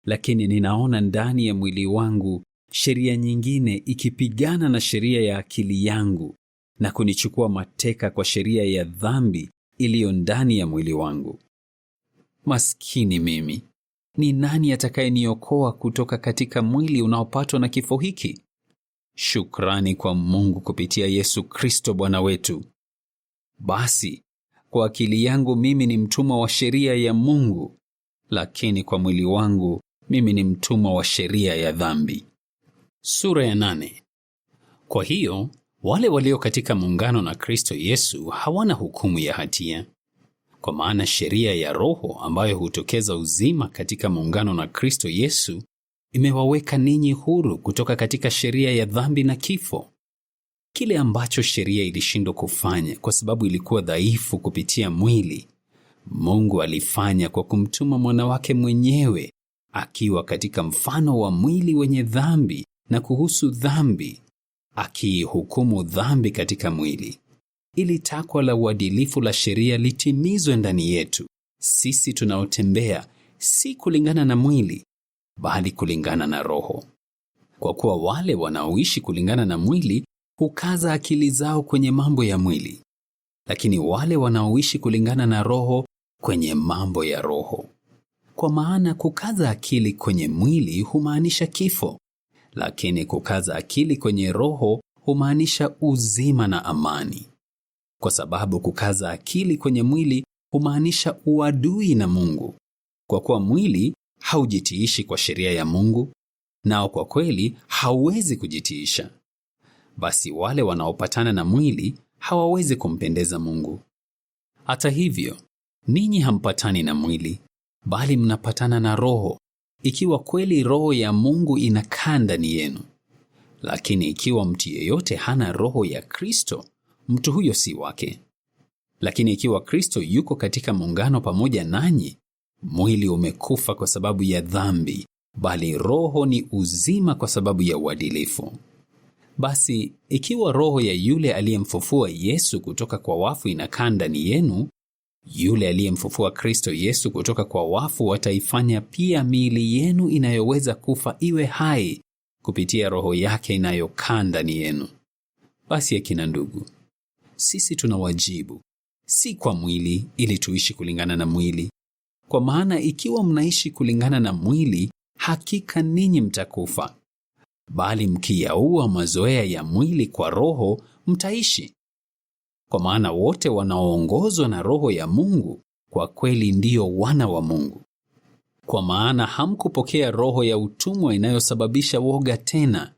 lakini ninaona ndani ya mwili wangu sheria nyingine ikipigana na sheria ya akili yangu na kunichukua mateka kwa sheria ya dhambi iliyo ndani ya mwili wangu. Maskini mimi! Ni nani atakayeniokoa kutoka katika mwili unaopatwa na kifo hiki? Shukrani kwa Mungu kupitia Yesu Kristo Bwana wetu. Basi, kwa akili yangu mimi ni mtumwa wa sheria ya Mungu, lakini kwa mwili wangu mimi ni mtumwa wa sheria ya dhambi. Sura ya 8. Kwa hiyo, wale walio katika muungano na Kristo Yesu hawana hukumu ya hatia. Kwa maana sheria ya Roho ambayo hutokeza uzima katika muungano na Kristo Yesu imewaweka ninyi huru kutoka katika sheria ya dhambi na kifo. Kile ambacho sheria ilishindwa kufanya kwa sababu ilikuwa dhaifu kupitia mwili, Mungu alifanya kwa kumtuma mwana wake mwenyewe, akiwa katika mfano wa mwili wenye dhambi na kuhusu dhambi, akihukumu dhambi katika mwili, ili takwa la uadilifu la sheria litimizwe ndani yetu, sisi tunaotembea si kulingana na mwili, bali kulingana na Roho. Kwa kuwa wale wanaoishi kulingana na mwili hukaza akili zao kwenye mambo ya mwili, lakini wale wanaoishi kulingana na Roho kwenye mambo ya Roho. Kwa maana kukaza akili kwenye mwili humaanisha kifo, lakini kukaza akili kwenye Roho humaanisha uzima na amani. Kwa sababu kukaza akili kwenye mwili humaanisha uadui na Mungu, kwa kuwa mwili haujitiishi kwa sheria ya Mungu, nao kwa kweli hauwezi kujitiisha. Basi wale wanaopatana na mwili hawawezi kumpendeza Mungu. Hata hivyo, ninyi hampatani na mwili, bali mnapatana na Roho, ikiwa kweli Roho ya Mungu inakaa ndani yenu. Lakini ikiwa mtu yeyote hana Roho ya Kristo, mtu huyo si wake. Lakini ikiwa Kristo yuko katika muungano pamoja nanyi, mwili umekufa kwa sababu ya dhambi, bali Roho ni uzima kwa sababu ya uadilifu. Basi, ikiwa Roho ya yule aliyemfufua Yesu kutoka kwa wafu inakaa ndani yenu, yule aliyemfufua Kristo Yesu kutoka kwa wafu ataifanya pia miili yenu inayoweza kufa iwe hai kupitia Roho yake inayokaa ndani yenu. Basi akina ndugu, sisi tuna wajibu, si kwa mwili ili tuishi kulingana na mwili, Kwa maana ikiwa mnaishi kulingana na mwili, hakika ninyi mtakufa. Bali mkiyaua mazoea ya mwili kwa Roho, mtaishi. Kwa maana wote wanaoongozwa na Roho ya Mungu, kwa kweli ndio wana wa Mungu. Kwa maana hamkupokea roho ya utumwa inayosababisha woga tena,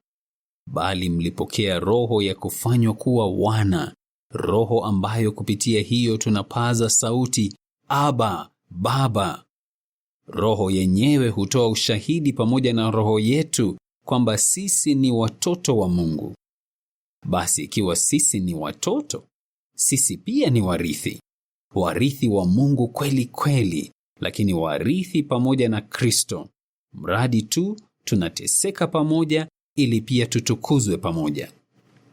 bali mlipokea roho ya kufanywa kuwa wana, roho ambayo kupitia hiyo tunapaza sauti, Aba, Baba. Roho yenyewe hutoa ushahidi pamoja na roho yetu kwamba sisi ni watoto wa Mungu. Basi ikiwa sisi ni watoto, sisi pia ni warithi, warithi wa Mungu kweli kweli, lakini warithi pamoja na Kristo, mradi tu tunateseka pamoja ili pia tutukuzwe pamoja.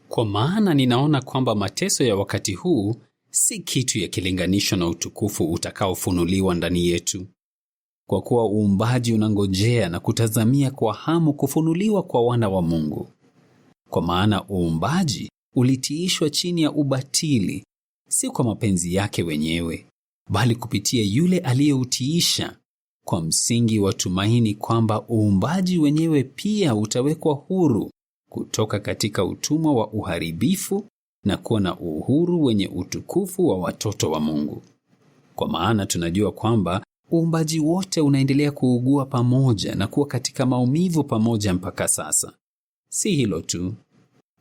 Kwa maana ninaona kwamba mateso ya wakati huu si kitu ya kilinganisho na utukufu utakaofunuliwa ndani yetu. Kwa kuwa uumbaji unangojea na kutazamia kwa hamu kufunuliwa kwa wana wa Mungu. Kwa maana uumbaji ulitiishwa chini ya ubatili, si kwa mapenzi yake wenyewe, bali kupitia yule aliyeutiisha, kwa msingi wa tumaini kwamba uumbaji wenyewe pia utawekwa huru kutoka katika utumwa wa uharibifu na kuwa na uhuru wenye utukufu wa watoto wa Mungu. Kwa maana tunajua kwamba uumbaji wote unaendelea kuugua pamoja na kuwa katika maumivu pamoja mpaka sasa. Si hilo tu,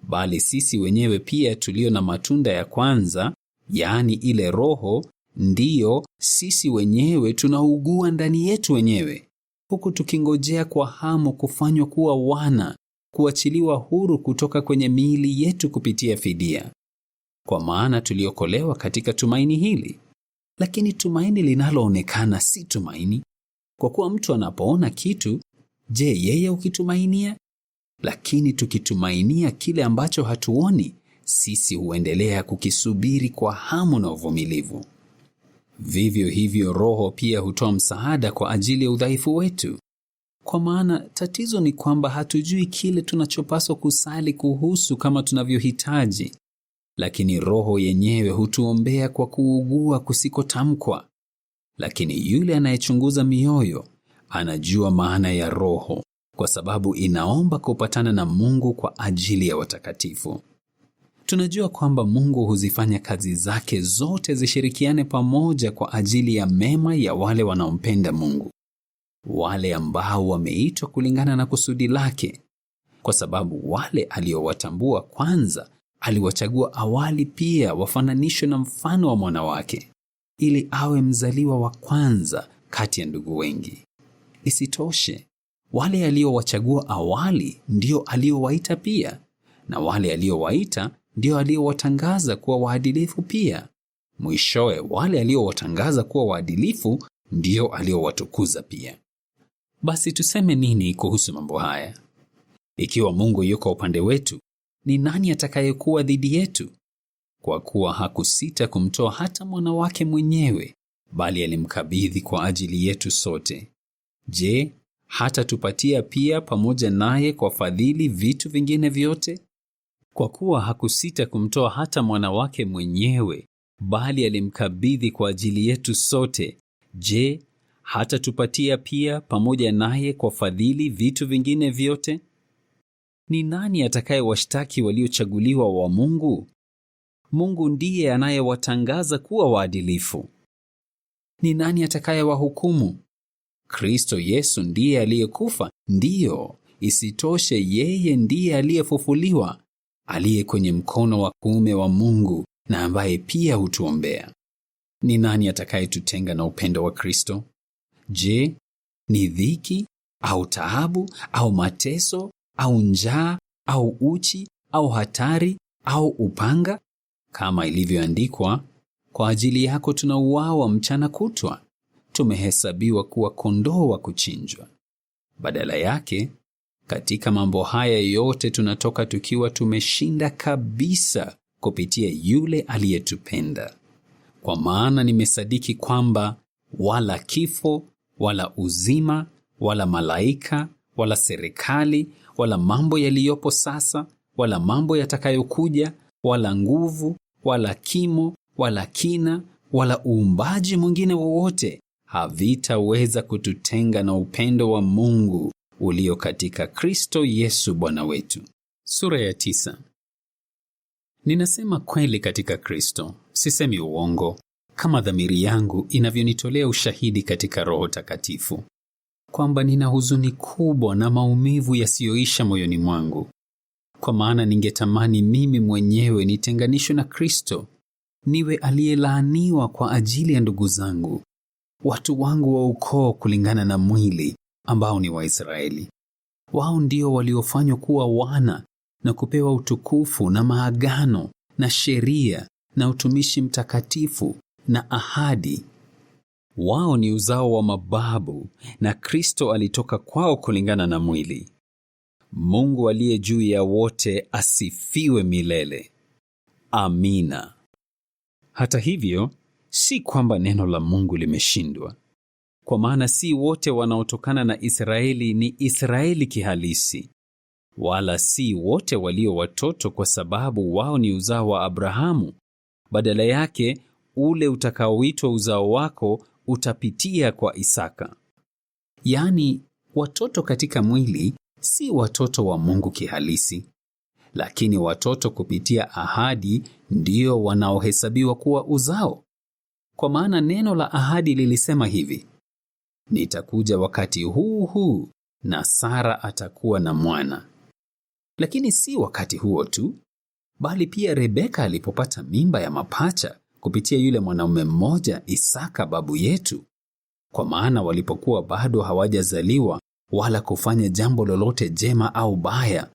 bali sisi wenyewe pia tulio na matunda ya kwanza, yaani ile Roho, ndiyo sisi wenyewe tunaugua ndani yetu wenyewe, huku tukingojea kwa hamu kufanywa kuwa wana, kuachiliwa huru kutoka kwenye miili yetu kupitia fidia. Kwa maana tuliokolewa katika tumaini hili. Lakini tumaini linaloonekana si tumaini. Kwa kuwa mtu anapoona kitu, je, yeye ukitumainia? Lakini tukitumainia kile ambacho hatuoni, sisi huendelea kukisubiri kwa hamu na uvumilivu. Vivyo hivyo Roho pia hutoa msaada kwa ajili ya udhaifu wetu. Kwa maana tatizo ni kwamba hatujui kile tunachopaswa kusali kuhusu kama tunavyohitaji. Lakini Roho yenyewe hutuombea kwa kuugua kusikotamkwa. Lakini yule anayechunguza mioyo anajua maana ya Roho, kwa sababu inaomba kupatana na Mungu kwa ajili ya watakatifu. Tunajua kwamba Mungu huzifanya kazi zake zote zishirikiane pamoja kwa ajili ya mema ya wale wanaompenda Mungu, wale ambao wameitwa kulingana na kusudi lake. Kwa sababu wale aliowatambua kwanza, aliwachagua awali pia wafananishwe na mfano wa mwana wake, ili awe mzaliwa wa kwanza kati ya ndugu wengi. Isitoshe, wale aliowachagua awali ndio aliowaita pia, na wale aliowaita ndio aliowatangaza kuwa waadilifu pia. Mwishowe wale aliowatangaza kuwa waadilifu ndio aliowatukuza pia. Basi tuseme nini kuhusu mambo haya? Ikiwa Mungu yuko upande wetu, ni nani atakayekuwa dhidi yetu? Kwa kuwa hakusita kumtoa hata mwana wake mwenyewe, bali alimkabidhi kwa ajili yetu sote. Je, hatatupatia pia pamoja naye kwa fadhili vitu vingine vyote? Kwa kuwa hakusita kumtoa hata mwana wake mwenyewe, bali alimkabidhi kwa ajili yetu sote. Je, hatatupatia pia pamoja naye kwa fadhili vitu vingine vyote? Ni nani atakayewashtaki waliochaguliwa wa Mungu? Mungu ndiye anayewatangaza kuwa waadilifu. Ni nani atakayewahukumu? Kristo Yesu ndiye aliyekufa, ndiyo, isitoshe yeye ndiye aliyefufuliwa, aliye kwenye mkono wa kuume wa Mungu na ambaye pia hutuombea. Ni nani atakayetutenga na upendo wa Kristo? Je, ni dhiki au taabu au mateso au njaa au uchi au hatari au upanga? Kama ilivyoandikwa, kwa ajili yako tunauawa mchana kutwa, tumehesabiwa kuwa kondoo wa kuchinjwa. Badala yake, katika mambo haya yote tunatoka tukiwa tumeshinda kabisa kupitia yule aliyetupenda. Kwa maana nimesadiki kwamba wala kifo, wala uzima, wala malaika, wala serikali, wala mambo yaliyopo sasa, wala mambo yatakayokuja, wala nguvu, wala kimo, wala kina, wala uumbaji mwingine wowote havitaweza kututenga na upendo wa Mungu ulio katika Kristo Yesu Bwana wetu. Sura ya 9. Ninasema kweli katika Kristo, sisemi uongo, kama dhamiri yangu inavyonitolea ushahidi katika Roho Takatifu, kwamba nina huzuni kubwa na maumivu yasiyoisha moyoni mwangu. Kwa maana ningetamani mimi mwenyewe nitenganishwe na Kristo, niwe aliyelaaniwa kwa ajili ya ndugu zangu, watu wangu wa ukoo kulingana na mwili, ambao ni Waisraeli. Wao ndio waliofanywa kuwa wana na kupewa utukufu na maagano na sheria na utumishi mtakatifu na ahadi. Wao ni uzao wa mababu na Kristo alitoka kwao kulingana na mwili. Mungu aliye juu ya wote asifiwe milele. Amina. Hata hivyo, si kwamba neno la Mungu limeshindwa. Kwa maana si wote wanaotokana na Israeli ni Israeli kihalisi, wala si wote walio watoto kwa sababu wao ni uzao wa Abrahamu. Badala yake, ule utakaoitwa uzao wako utapitia kwa Isaka. Yaani, watoto katika mwili si watoto wa Mungu kihalisi, lakini watoto kupitia ahadi ndio wanaohesabiwa kuwa uzao. Kwa maana neno la ahadi lilisema hivi: nitakuja wakati huu huu na Sara atakuwa na mwana. Lakini si wakati huo tu, bali pia Rebeka alipopata mimba ya mapacha kupitia yule mwanaume mmoja, Isaka babu yetu. Kwa maana walipokuwa bado hawajazaliwa wala kufanya jambo lolote jema au baya,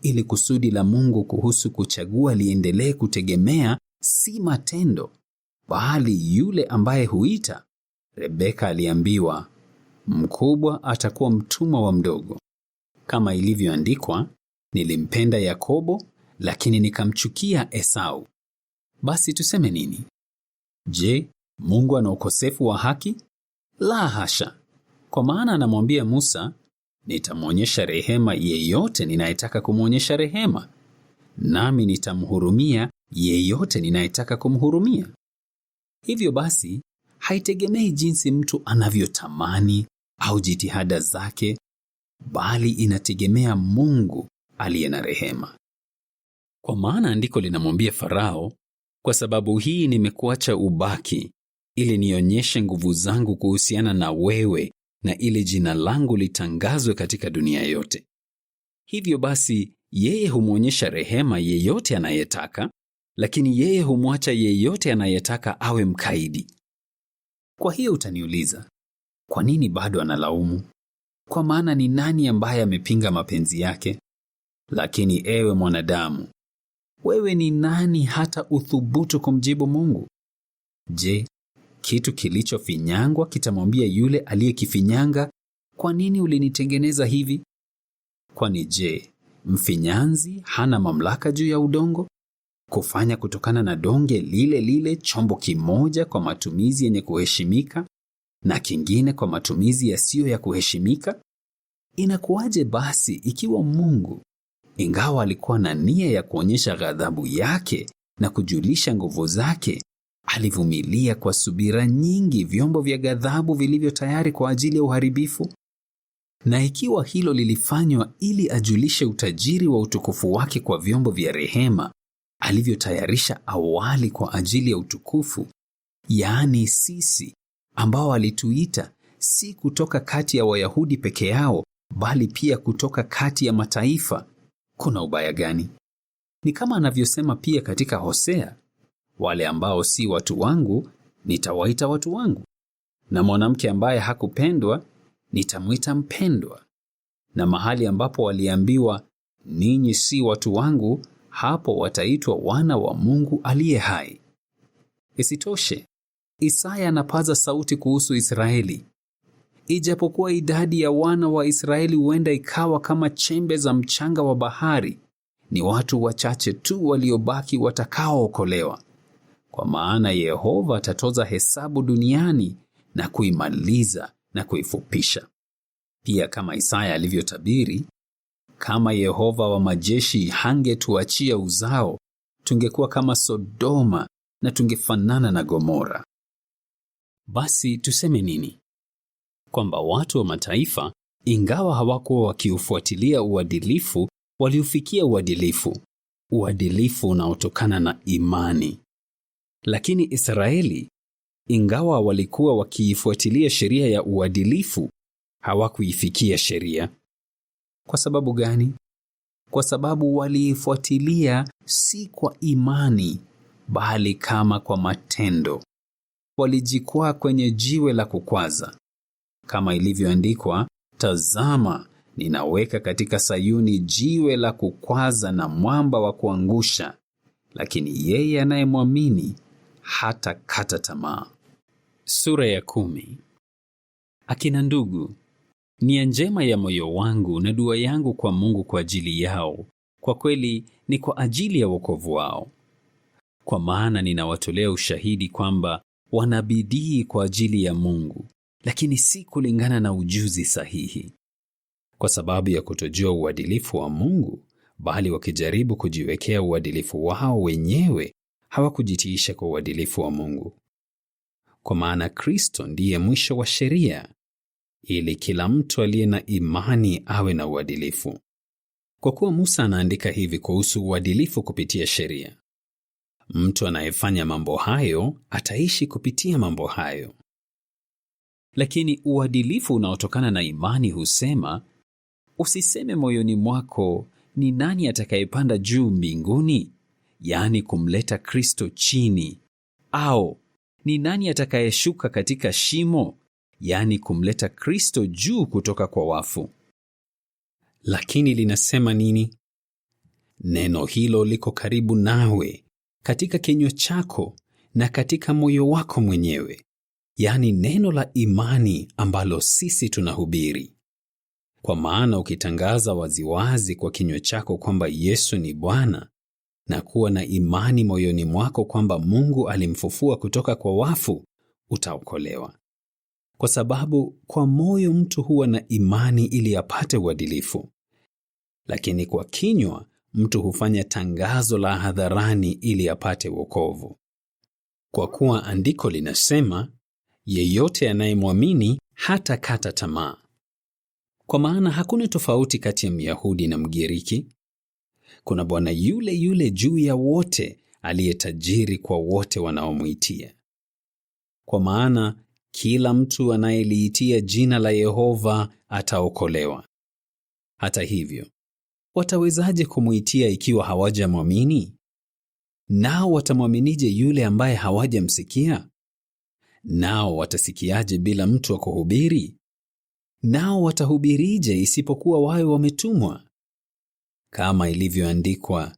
ili kusudi la Mungu kuhusu kuchagua liendelee kutegemea si matendo, bali yule ambaye huita, Rebeka aliambiwa, mkubwa atakuwa mtumwa wa mdogo. Kama ilivyoandikwa, nilimpenda Yakobo, lakini nikamchukia Esau. Basi tuseme nini? Je, Mungu ana ukosefu wa haki? La hasha. Kwa maana anamwambia Musa, nitamwonyesha rehema yeyote ninayetaka kumwonyesha rehema, nami nitamhurumia yeyote ninayetaka kumhurumia. Hivyo basi, haitegemei jinsi mtu anavyotamani au jitihada zake, bali inategemea Mungu aliye na rehema. Kwa maana andiko linamwambia Farao, kwa sababu hii nimekuacha ubaki, ili nionyeshe nguvu zangu kuhusiana na wewe na ili jina langu litangazwe katika dunia yote. Hivyo basi, yeye humwonyesha rehema yeyote anayetaka, lakini yeye humwacha yeyote anayetaka awe mkaidi. Kwa hiyo utaniuliza, kwa nini bado analaumu? Kwa maana ni nani ambaye amepinga mapenzi yake? Lakini ewe mwanadamu, wewe ni nani hata uthubutu kumjibu Mungu? Je, kitu kilichofinyangwa kitamwambia yule aliyekifinyanga, kwa nini ulinitengeneza hivi? Kwani je, mfinyanzi hana mamlaka juu ya udongo, kufanya kutokana na donge lile lile chombo kimoja kwa matumizi yenye kuheshimika na kingine kwa matumizi yasiyo ya kuheshimika? Inakuwaje basi ikiwa Mungu, ingawa alikuwa na nia ya kuonyesha ghadhabu yake na kujulisha nguvu zake, alivumilia kwa subira nyingi vyombo vya ghadhabu vilivyo tayari kwa ajili ya uharibifu? Na ikiwa hilo lilifanywa ili ajulishe utajiri wa utukufu wake kwa vyombo vya rehema alivyotayarisha awali kwa ajili ya utukufu, yaani sisi ambao alituita si kutoka kati ya Wayahudi peke yao, bali pia kutoka kati ya mataifa, kuna ubaya gani? Ni kama anavyosema pia katika Hosea, wale ambao si watu wangu nitawaita watu wangu, na mwanamke ambaye hakupendwa nitamwita mpendwa. Na mahali ambapo waliambiwa ninyi si watu wangu, hapo wataitwa wana wa Mungu aliye hai. Isitoshe, Isaya anapaza sauti kuhusu Israeli. Ijapokuwa idadi ya wana wa Israeli huenda ikawa kama chembe za mchanga wa bahari, ni watu wachache tu waliobaki watakaookolewa. Kwa maana Yehova atatoza hesabu duniani na kuimaliza na kuifupisha. Pia kama Isaya alivyotabiri, kama Yehova wa majeshi hangetuachia uzao, tungekuwa kama Sodoma na tungefanana na Gomora. Basi tuseme nini? kwamba watu wa mataifa, ingawa hawakuwa wakiufuatilia uadilifu, waliufikia uadilifu unaotokana na imani. Lakini Israeli, ingawa walikuwa wakiifuatilia sheria ya uadilifu, hawakuifikia sheria. Kwa sababu gani? Kwa sababu waliifuatilia si kwa imani, bali kama kwa matendo. Walijikwaa kwenye jiwe la kukwaza. Kama ilivyoandikwa, tazama, ninaweka katika Sayuni jiwe la kukwaza na mwamba wa kuangusha, lakini yeye anayemwamini hatakata tamaa. Sura ya 10. Akina ndugu, nia njema ya moyo wangu na dua yangu kwa Mungu kwa ajili yao, kwa kweli ni kwa ajili ya wokovu wao. Kwa maana ninawatolea ushahidi kwamba wana bidii kwa ajili ya Mungu, lakini si kulingana na ujuzi sahihi. Kwa sababu ya kutojua uadilifu wa Mungu, bali wakijaribu kujiwekea uadilifu wao wenyewe, hawakujitiisha kwa uadilifu wa Mungu. Kwa maana Kristo ndiye mwisho wa sheria, ili kila mtu aliye na imani awe na uadilifu. Kwa kuwa Musa anaandika hivi kuhusu uadilifu kupitia sheria: mtu anayefanya mambo hayo ataishi kupitia mambo hayo. Lakini uadilifu unaotokana na imani husema, usiseme moyoni mwako, ni nani atakayepanda juu mbinguni, yaani kumleta Kristo chini, au ni nani atakayeshuka katika shimo, yaani kumleta Kristo juu kutoka kwa wafu. Lakini linasema nini? Neno hilo liko karibu nawe, katika kinywa chako na katika moyo wako mwenyewe, yaani neno la imani ambalo sisi tunahubiri. Kwa maana ukitangaza waziwazi kwa kinywa chako kwamba Yesu ni Bwana, na kuwa na imani moyoni mwako kwamba Mungu alimfufua kutoka kwa wafu, utaokolewa. Kwa sababu kwa moyo mtu huwa na imani ili apate uadilifu, lakini kwa kinywa mtu hufanya tangazo la hadharani ili apate wokovu. Kwa kuwa andiko linasema, yeyote anayemwamini hatakata tamaa. Kwa maana hakuna tofauti kati ya Myahudi na Mgiriki. Kuna Bwana yule yule juu ya wote, aliye tajiri kwa wote wanaomwitia. Kwa maana kila mtu anayeliitia jina la Yehova ataokolewa. Hata hivyo, watawezaje kumwitia ikiwa hawajamwamini? Nao watamwaminije yule ambaye hawajamsikia? Nao watasikiaje bila mtu wa kuhubiri? Nao watahubirije isipokuwa wawe wametumwa? Kama ilivyoandikwa,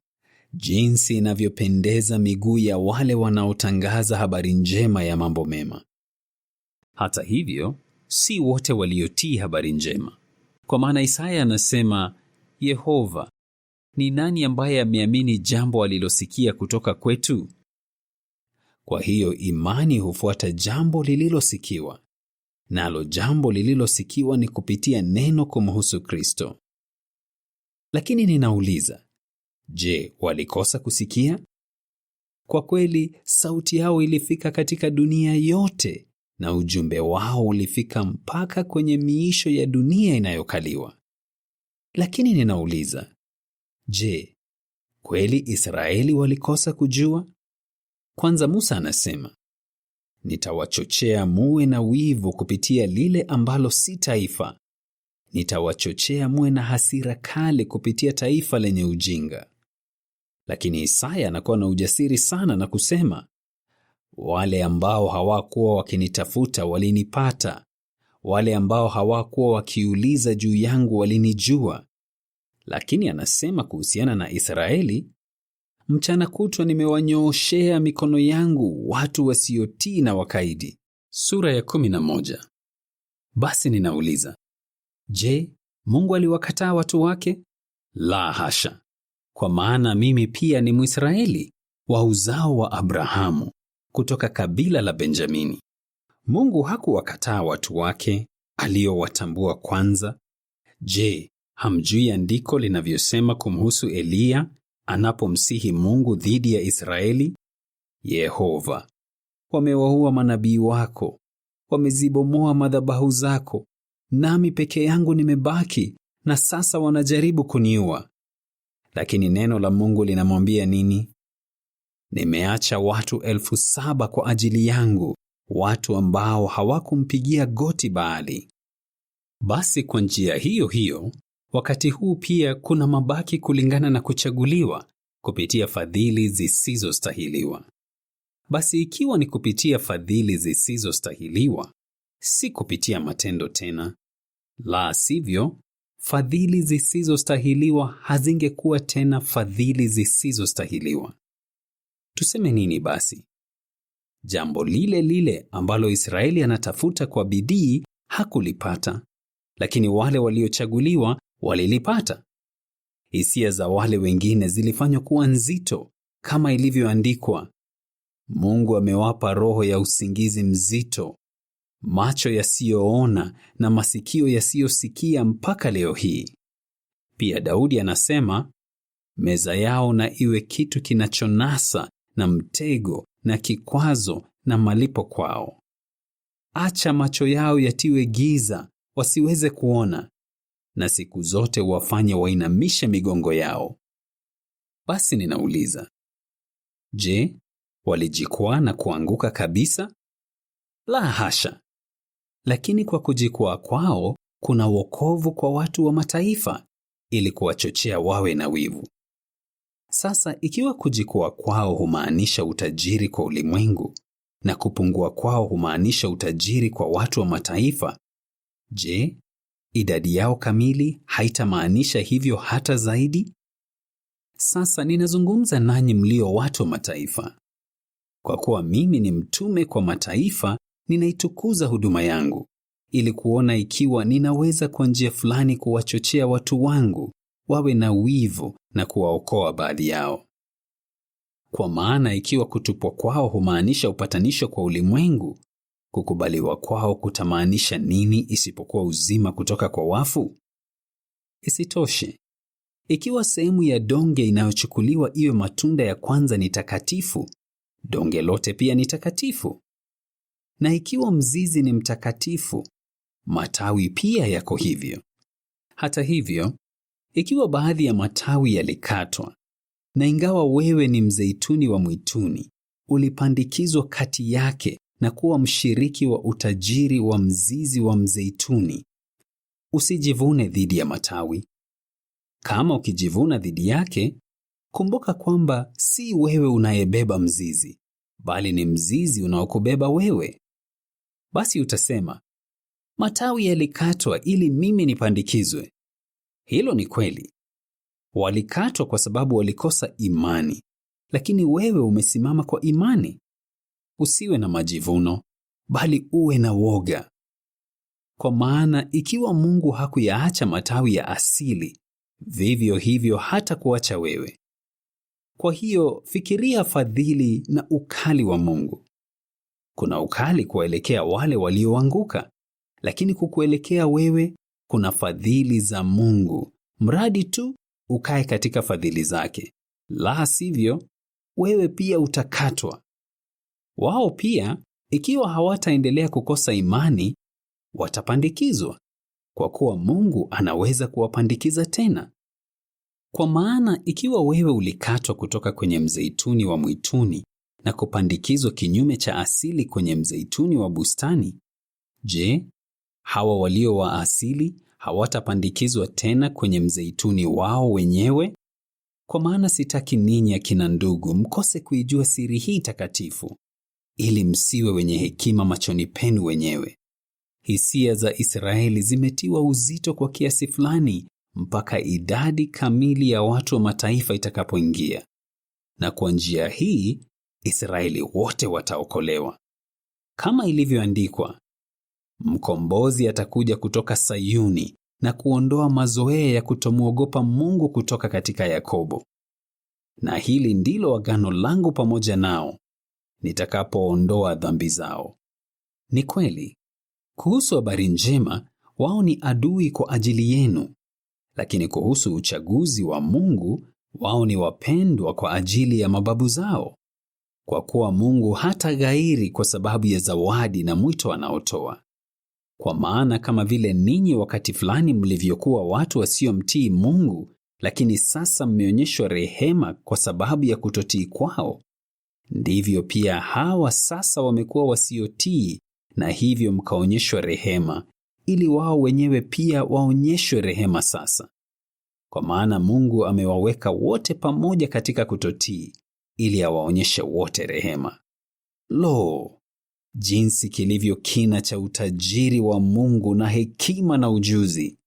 jinsi inavyopendeza miguu ya wale wanaotangaza habari njema ya mambo mema. Hata hivyo, si wote waliotii habari njema. Kwa maana Isaya anasema, Yehova, ni nani ambaye ameamini jambo alilosikia kutoka kwetu? Kwa hiyo imani hufuata jambo lililosikiwa, nalo jambo lililosikiwa ni kupitia neno kumhusu Kristo. Lakini ninauliza, je, walikosa kusikia? Kwa kweli, sauti yao ilifika katika dunia yote, na ujumbe wao ulifika mpaka kwenye miisho ya dunia inayokaliwa. Lakini ninauliza, je, kweli Israeli walikosa kujua? Kwanza Musa anasema, nitawachochea muwe na wivu kupitia lile ambalo si taifa. Nitawachochea muwe na hasira kali kupitia taifa lenye ujinga. Lakini Isaya anakuwa na ujasiri sana na kusema, wale ambao hawakuwa wakinitafuta walinipata, wale ambao hawakuwa wakiuliza juu yangu walinijua. Lakini anasema kuhusiana na Israeli, mchana kutwa nimewanyooshea mikono yangu watu wasiotii na wakaidi. Sura ya 11. Basi ninauliza, je, Mungu aliwakataa watu wake? La hasha. Kwa maana mimi pia ni Mwisraeli, wa uzao wa Abrahamu, kutoka kabila la Benjamini. Mungu hakuwakataa watu wake aliowatambua kwanza. Je, hamjui andiko linavyosema kumhusu Eliya anapomsihi Mungu dhidi ya Israeli? Yehova, wamewaua manabii wako, wamezibomoa madhabahu zako, nami peke yangu nimebaki, na sasa wanajaribu kuniua. Lakini neno la Mungu linamwambia nini? Nimeacha watu 7,000 kwa ajili yangu, watu ambao hawakumpigia goti Baali. Basi kwa njia hiyo hiyo, wakati huu pia kuna mabaki kulingana na kuchaguliwa kupitia fadhili zisizostahiliwa. Basi ikiwa ni kupitia fadhili zisizostahiliwa, si kupitia matendo tena. La sivyo, fadhili zisizostahiliwa hazingekuwa tena fadhili zisizostahiliwa. Tuseme nini basi? Jambo lile lile ambalo Israeli anatafuta kwa bidii hakulipata, lakini wale waliochaguliwa walilipata. Hisia za wale wengine zilifanywa kuwa nzito, kama ilivyoandikwa, Mungu amewapa roho ya usingizi mzito, macho yasiyoona na masikio yasiyosikia mpaka leo hii. Pia Daudi anasema, meza yao na iwe kitu kinachonasa na mtego na kikwazo na malipo kwao. Acha macho yao yatiwe giza wasiweze kuona, na siku zote wafanye wainamishe migongo yao. Basi ninauliza, je, walijikwaa na kuanguka kabisa? La hasha. Lakini kwa kujikwaa kwao kuna wokovu kwa watu wa mataifa, ili kuwachochea wawe na wivu. Sasa ikiwa kujikwaa kwao humaanisha utajiri kwa ulimwengu na kupungua kwao humaanisha utajiri kwa watu wa mataifa, je, idadi yao kamili haitamaanisha hivyo hata zaidi? Sasa ninazungumza nanyi mlio watu wa mataifa. Kwa kuwa mimi ni mtume kwa mataifa, ninaitukuza huduma yangu, ili kuona ikiwa ninaweza kwa njia fulani kuwachochea watu wangu wawe na wivu na kuwaokoa baadhi yao. Kwa maana ikiwa kutupwa kwao humaanisha upatanisho kwa ulimwengu, kukubaliwa kwao kutamaanisha nini isipokuwa uzima kutoka kwa wafu? Isitoshe, ikiwa sehemu ya donge inayochukuliwa iwe matunda ya kwanza ni takatifu, donge lote pia ni takatifu. Na ikiwa mzizi ni mtakatifu, matawi pia yako hivyo. Hata hivyo, ikiwa baadhi ya matawi yalikatwa, na ingawa wewe ni mzeituni wa mwituni, ulipandikizwa kati yake na kuwa mshiriki wa utajiri wa mzizi wa mzeituni, usijivune dhidi ya matawi. Kama ukijivuna dhidi yake, kumbuka kwamba si wewe unayebeba mzizi, bali ni mzizi unaokubeba wewe. Basi utasema, matawi yalikatwa ili mimi nipandikizwe. Hilo ni kweli. Walikatwa kwa sababu walikosa imani, lakini wewe umesimama kwa imani. Usiwe na majivuno, bali uwe na woga. Kwa maana ikiwa Mungu hakuyaacha matawi ya asili, vivyo hivyo hata kuacha wewe. Kwa hiyo fikiria fadhili na ukali wa Mungu. Kuna ukali kuelekea wale walioanguka, lakini kukuelekea wewe kuna fadhili za Mungu, mradi tu ukae katika fadhili zake. La sivyo, wewe pia utakatwa. Wao pia, ikiwa hawataendelea kukosa imani, watapandikizwa, kwa kuwa Mungu anaweza kuwapandikiza tena. Kwa maana ikiwa wewe ulikatwa kutoka kwenye mzeituni wa mwituni na kupandikizwa kinyume cha asili kwenye mzeituni wa bustani, je, hawa walio wa asili hawatapandikizwa tena kwenye mzeituni wao wenyewe? Kwa maana sitaki ninyi akina ndugu mkose kuijua siri hii takatifu, ili msiwe wenye hekima machoni penu wenyewe. Hisia za Israeli zimetiwa uzito kwa kiasi fulani mpaka idadi kamili ya watu wa mataifa itakapoingia. Na kwa njia hii, Israeli wote wataokolewa. Kama ilivyoandikwa, mkombozi atakuja kutoka Sayuni na kuondoa mazoea ya kutomwogopa Mungu kutoka katika Yakobo. Na hili ndilo agano langu pamoja nao, nitakapoondoa dhambi zao. Ni kweli, kuhusu habari njema, wao ni adui kwa ajili yenu, lakini kuhusu uchaguzi wa Mungu, wao ni wapendwa kwa ajili ya mababu zao. kwa kuwa Mungu hataghairi kwa sababu ya zawadi na mwito anaotoa. Kwa maana kama vile ninyi wakati fulani mlivyokuwa watu wasiomtii Mungu, lakini sasa mmeonyeshwa rehema kwa sababu ya kutotii kwao, ndivyo pia hawa sasa wamekuwa wasiotii, na hivyo mkaonyeshwa rehema, ili wao wenyewe pia waonyeshwe rehema sasa. Kwa maana Mungu amewaweka wote pamoja katika kutotii, ili awaonyeshe wote rehema. Lo, jinsi kilivyo kina cha utajiri wa Mungu na hekima na ujuzi!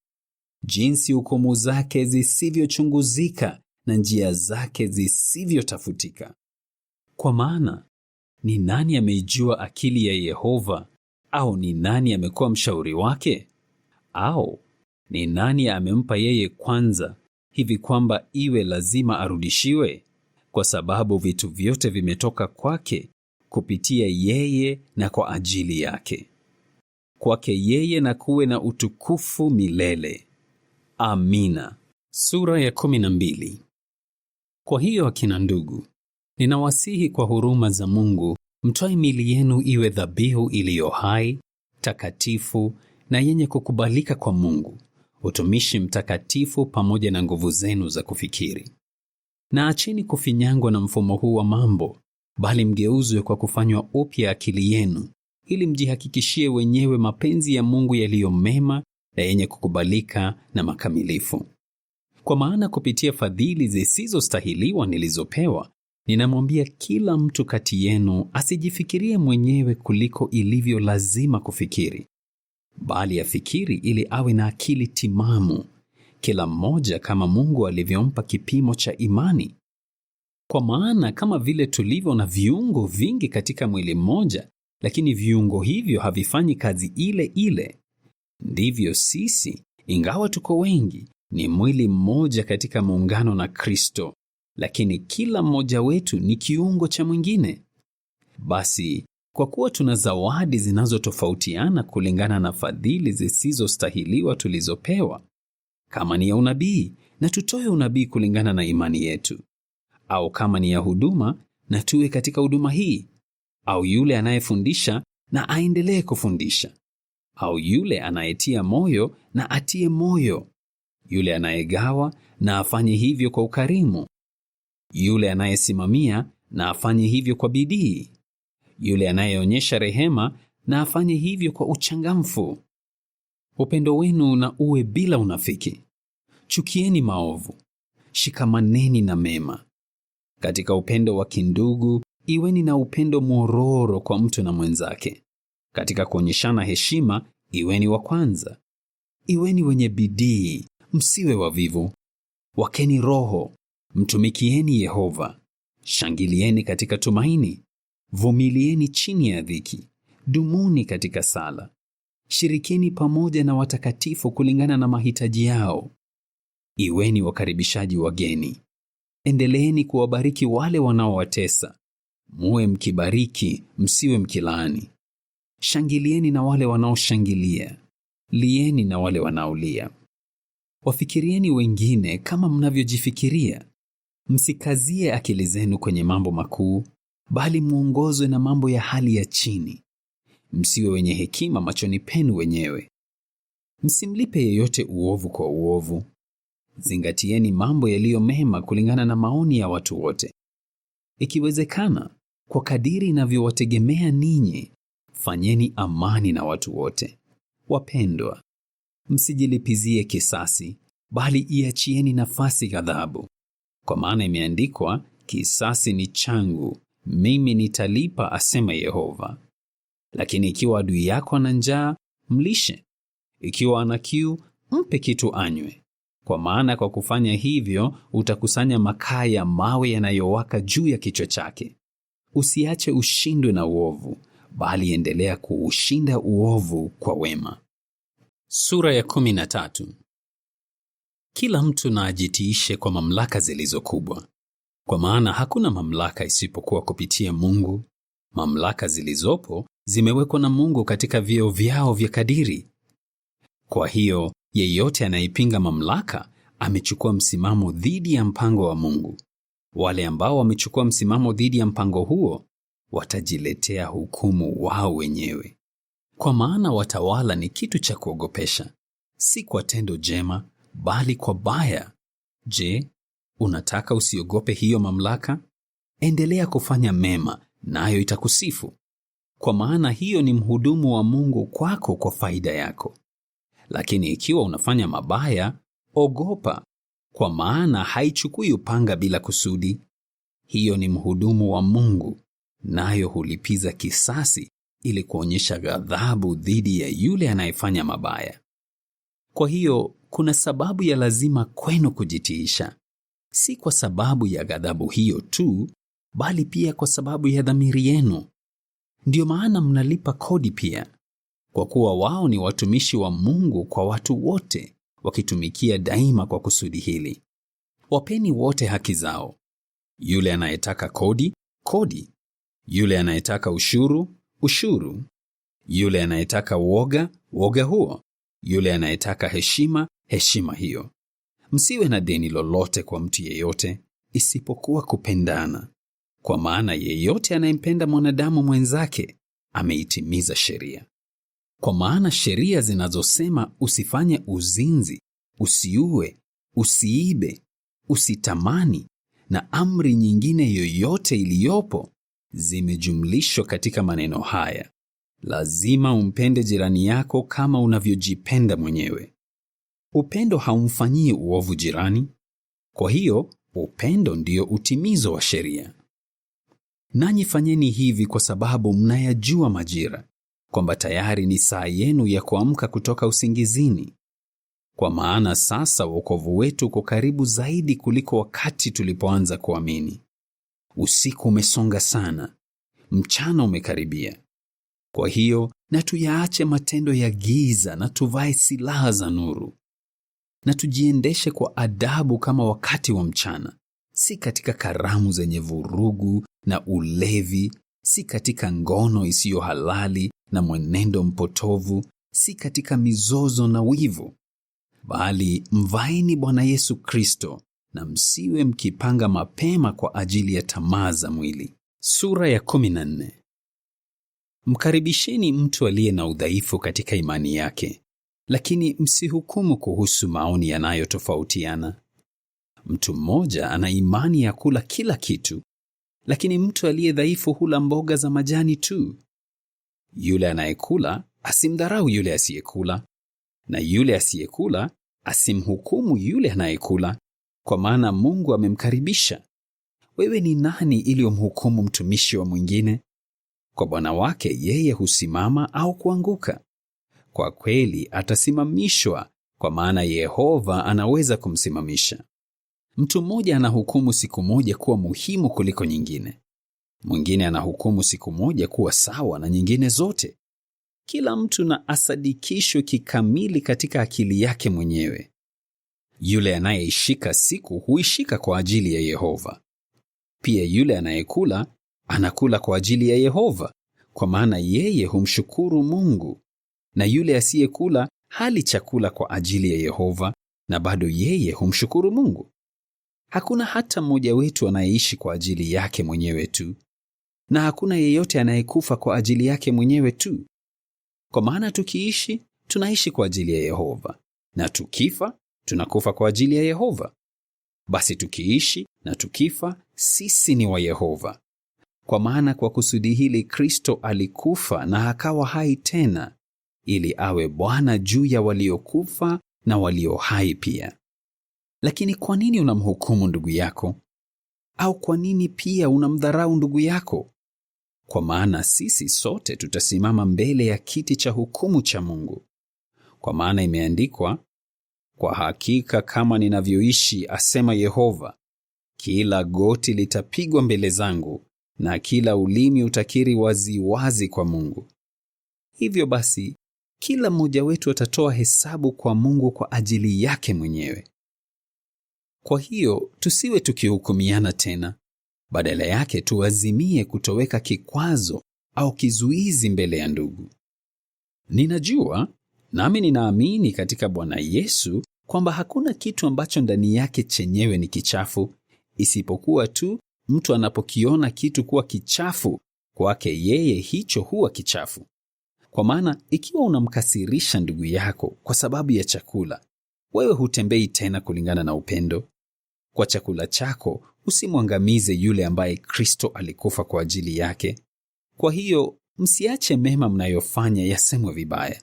Jinsi hukumu zake zisivyochunguzika na njia zake zisivyotafutika! Kwa maana ni nani ameijua akili ya Yehova, au ni nani amekuwa mshauri wake? Au ni nani amempa yeye kwanza, hivi kwamba iwe lazima arudishiwe? Kwa sababu vitu vyote vimetoka kwake, kupitia yeye na kwa ajili yake. Kwake yeye na kuwe na utukufu milele. Amina. Sura ya 12. Kwa hiyo akina ndugu, ninawasihi kwa huruma za Mungu, mtoe miili yenu iwe dhabihu iliyo hai, takatifu na yenye kukubalika kwa Mungu, utumishi mtakatifu pamoja na nguvu zenu za kufikiri. Na acheni kufinyangwa na mfumo huu wa mambo, bali mgeuzwe kwa kufanywa upya akili yenu, ili mjihakikishie wenyewe mapenzi ya Mungu yaliyo mema na yenye kukubalika na makamilifu. Kwa maana kupitia fadhili zisizostahiliwa nilizopewa, ninamwambia kila mtu kati yenu asijifikirie mwenyewe kuliko ilivyo lazima kufikiri, bali afikiri ili awe na akili timamu, kila mmoja kama Mungu alivyompa kipimo cha imani. Kwa maana kama vile tulivyo na viungo vingi katika mwili mmoja, lakini viungo hivyo havifanyi kazi ile ile, ndivyo sisi, ingawa tuko wengi, ni mwili mmoja katika muungano na Kristo, lakini kila mmoja wetu ni kiungo cha mwingine. Basi, kwa kuwa tuna zawadi zinazotofautiana kulingana na fadhili zisizostahiliwa tulizopewa, kama ni ya unabii, na tutoe unabii kulingana na imani yetu; au kama ni ya huduma, na tuwe katika huduma hii; au yule anayefundisha, na aendelee kufundisha; au yule anayetia moyo, na atie moyo; yule anayegawa, na afanye hivyo kwa ukarimu; yule anayesimamia, na afanye hivyo kwa bidii; yule anayeonyesha rehema, na afanye hivyo kwa uchangamfu. Upendo wenu na uwe bila unafiki. Chukieni maovu, shikamaneni na mema. Katika upendo wa kindugu, iweni na upendo mwororo kwa mtu na mwenzake. Katika kuonyeshana heshima, iweni wa kwanza. Iweni wenye bidii, msiwe wavivu. Wakeni roho, mtumikieni Yehova. Shangilieni katika tumaini. Vumilieni chini ya dhiki. Dumuni katika sala. Shirikeni pamoja na watakatifu kulingana na mahitaji yao. Iweni wakaribishaji wageni. Endeleeni kuwabariki wale wanaowatesa. Muwe mkibariki, msiwe mkilaani. Shangilieni na wale wanaoshangilia. Lieni na wale wanaolia. Wafikirieni wengine kama mnavyojifikiria. Msikazie akili zenu kwenye mambo makuu, bali muongozwe na mambo ya hali ya chini. Msiwe wenye hekima machoni penu wenyewe. Msimlipe yeyote uovu kwa uovu. Zingatieni mambo yaliyo mema kulingana na maoni ya watu wote. Ikiwezekana, kwa kadiri inavyowategemea ninyi, fanyeni amani na watu wote. Wapendwa, msijilipizie kisasi, bali iachieni nafasi ghadhabu. Kwa maana imeandikwa, kisasi ni changu, mimi nitalipa, asema Yehova. Lakini ikiwa adui yako ana njaa, mlishe; ikiwa ana kiu, mpe kitu anywe. Kwa maana kwa kufanya hivyo utakusanya makaa ya mawe yanayowaka juu ya kichwa chake. Usiache ushindwe na uovu, bali endelea kuushinda uovu kwa wema. Sura ya 13. Kila mtu na ajitiishe kwa mamlaka zilizo kubwa, kwa maana hakuna mamlaka isipokuwa kupitia Mungu. Mamlaka zilizopo zimewekwa na Mungu katika vyeo vyao vya kadiri. Kwa hiyo, yeyote anayepinga mamlaka amechukua msimamo dhidi ya mpango wa Mungu. Wale ambao wamechukua msimamo dhidi ya mpango huo watajiletea hukumu wao wenyewe. Kwa maana watawala ni kitu cha kuogopesha, si kwa tendo jema, bali kwa baya. Je, unataka usiogope hiyo mamlaka? Endelea kufanya mema, nayo itakusifu. Kwa maana hiyo ni mhudumu wa Mungu kwako kwa faida yako. Lakini ikiwa unafanya mabaya, ogopa, kwa maana haichukui upanga bila kusudi. Hiyo ni mhudumu wa Mungu, nayo hulipiza kisasi ili kuonyesha ghadhabu dhidi ya yule anayefanya mabaya. Kwa hiyo kuna sababu ya lazima kwenu kujitiisha, si kwa sababu ya ghadhabu hiyo tu, bali pia kwa sababu ya dhamiri yenu. Ndiyo maana mnalipa kodi pia, kwa kuwa wao ni watumishi wa Mungu kwa watu wote, wakitumikia daima kwa kusudi hili. Wapeni wote haki zao. Yule anayetaka kodi, kodi; yule anayetaka ushuru, ushuru; yule anayetaka woga, woga huo; yule anayetaka heshima, heshima hiyo. Msiwe na deni lolote kwa mtu yeyote, isipokuwa kupendana, kwa maana yeyote anayempenda mwanadamu mwenzake ameitimiza sheria. Kwa maana sheria zinazosema usifanye uzinzi, usiue, usiibe, usitamani, na amri nyingine yoyote iliyopo zimejumlishwa katika maneno haya: lazima umpende jirani yako kama unavyojipenda mwenyewe. Upendo haumfanyii uovu jirani. Kwa hiyo upendo ndio utimizo wa sheria. Nanyi fanyeni hivi kwa sababu mnayajua majira, kwamba tayari ni saa yenu ya kuamka kutoka usingizini. Kwa maana sasa wokovu wetu uko karibu zaidi kuliko wakati tulipoanza kuamini. Usiku umesonga sana, mchana umekaribia. Kwa hiyo na tuyaache matendo ya giza na tuvae silaha za nuru. Na tujiendeshe kwa adabu kama wakati wa mchana, si katika karamu zenye vurugu na ulevi, si katika ngono isiyo halali na mwenendo mpotovu, si katika mizozo na wivu. Bali mvaeni Bwana Yesu Kristo, na msiwe mkipanga mapema kwa ajili ya tamaa za mwili. Sura ya 14. Mkaribisheni mtu aliye na udhaifu katika imani yake, lakini msihukumu kuhusu maoni yanayotofautiana. Mtu mmoja ana imani ya kula kila kitu, lakini mtu aliye dhaifu hula mboga za majani tu. Yule anayekula asimdharau yule asiyekula, na yule asiyekula asimhukumu yule anayekula, kwa maana Mungu amemkaribisha. Wewe ni nani ili umhukumu mtumishi wa mwingine? Kwa bwana wake yeye husimama au kuanguka. Kwa kweli atasimamishwa, kwa maana Yehova anaweza kumsimamisha. Mtu mmoja anahukumu siku moja kuwa muhimu kuliko nyingine. Mwingine anahukumu siku moja kuwa sawa na nyingine zote. Kila mtu na asadikishwe kikamili katika akili yake mwenyewe. Yule anayeishika siku huishika kwa ajili ya Yehova. Pia yule anayekula anakula kwa ajili ya Yehova, kwa maana yeye humshukuru Mungu. Na yule asiyekula hali chakula kwa ajili ya Yehova, na bado yeye humshukuru Mungu. Hakuna hata mmoja wetu anayeishi kwa ajili yake mwenyewe tu, na hakuna yeyote anayekufa kwa ajili yake mwenyewe tu. Kwa maana tukiishi, tunaishi kwa ajili ya Yehova, na tukifa, tunakufa kwa ajili ya Yehova. Basi tukiishi na tukifa, sisi ni wa Yehova. Kwa maana kwa kusudi hili Kristo alikufa na akawa hai tena, ili awe Bwana juu ya waliokufa na walio hai pia. Lakini kwa nini unamhukumu ndugu yako? Au kwa nini pia unamdharau ndugu yako? Kwa maana sisi sote tutasimama mbele ya kiti cha hukumu cha Mungu. Kwa maana imeandikwa, kwa hakika kama ninavyoishi, asema Yehova, kila goti litapigwa mbele zangu, na kila ulimi utakiri wazi wazi kwa Mungu. Hivyo basi, kila mmoja wetu atatoa hesabu kwa Mungu kwa ajili yake mwenyewe. Kwa hiyo tusiwe tukihukumiana tena, badala yake tuazimie kutoweka kikwazo au kizuizi mbele ya ndugu. Ninajua, nami ninaamini katika Bwana Yesu kwamba hakuna kitu ambacho ndani yake chenyewe ni kichafu, isipokuwa tu mtu anapokiona kitu kuwa kichafu kwake yeye hicho huwa kichafu. Kwa maana ikiwa unamkasirisha ndugu yako kwa sababu ya chakula, wewe hutembei tena kulingana na upendo. Kwa chakula chako usimwangamize yule ambaye Kristo alikufa kwa ajili yake. Kwa hiyo msiache mema mnayofanya yasemwe vibaya.